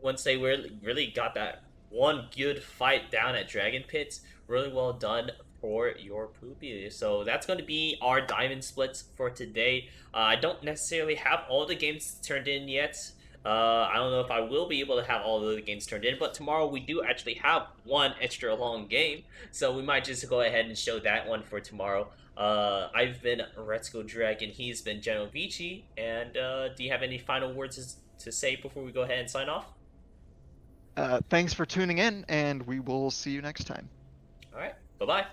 Speaker 1: once they really got that one good fight down at Dragon Pits. Really well done for your Poopy. So that's going to be our diamond splits for today. I don't necessarily have all the games turned in yet. I don't know if I will be able to have all of the games turned in, but tomorrow we do actually have one extra long game, so we might just go ahead and show that one for tomorrow. I've been Retsko Dragon, he's been Genovici, and do you have any final words to say before we go ahead and sign off?
Speaker 2: Thanks for tuning in, and we will see you next time.
Speaker 1: All right. Bye bye.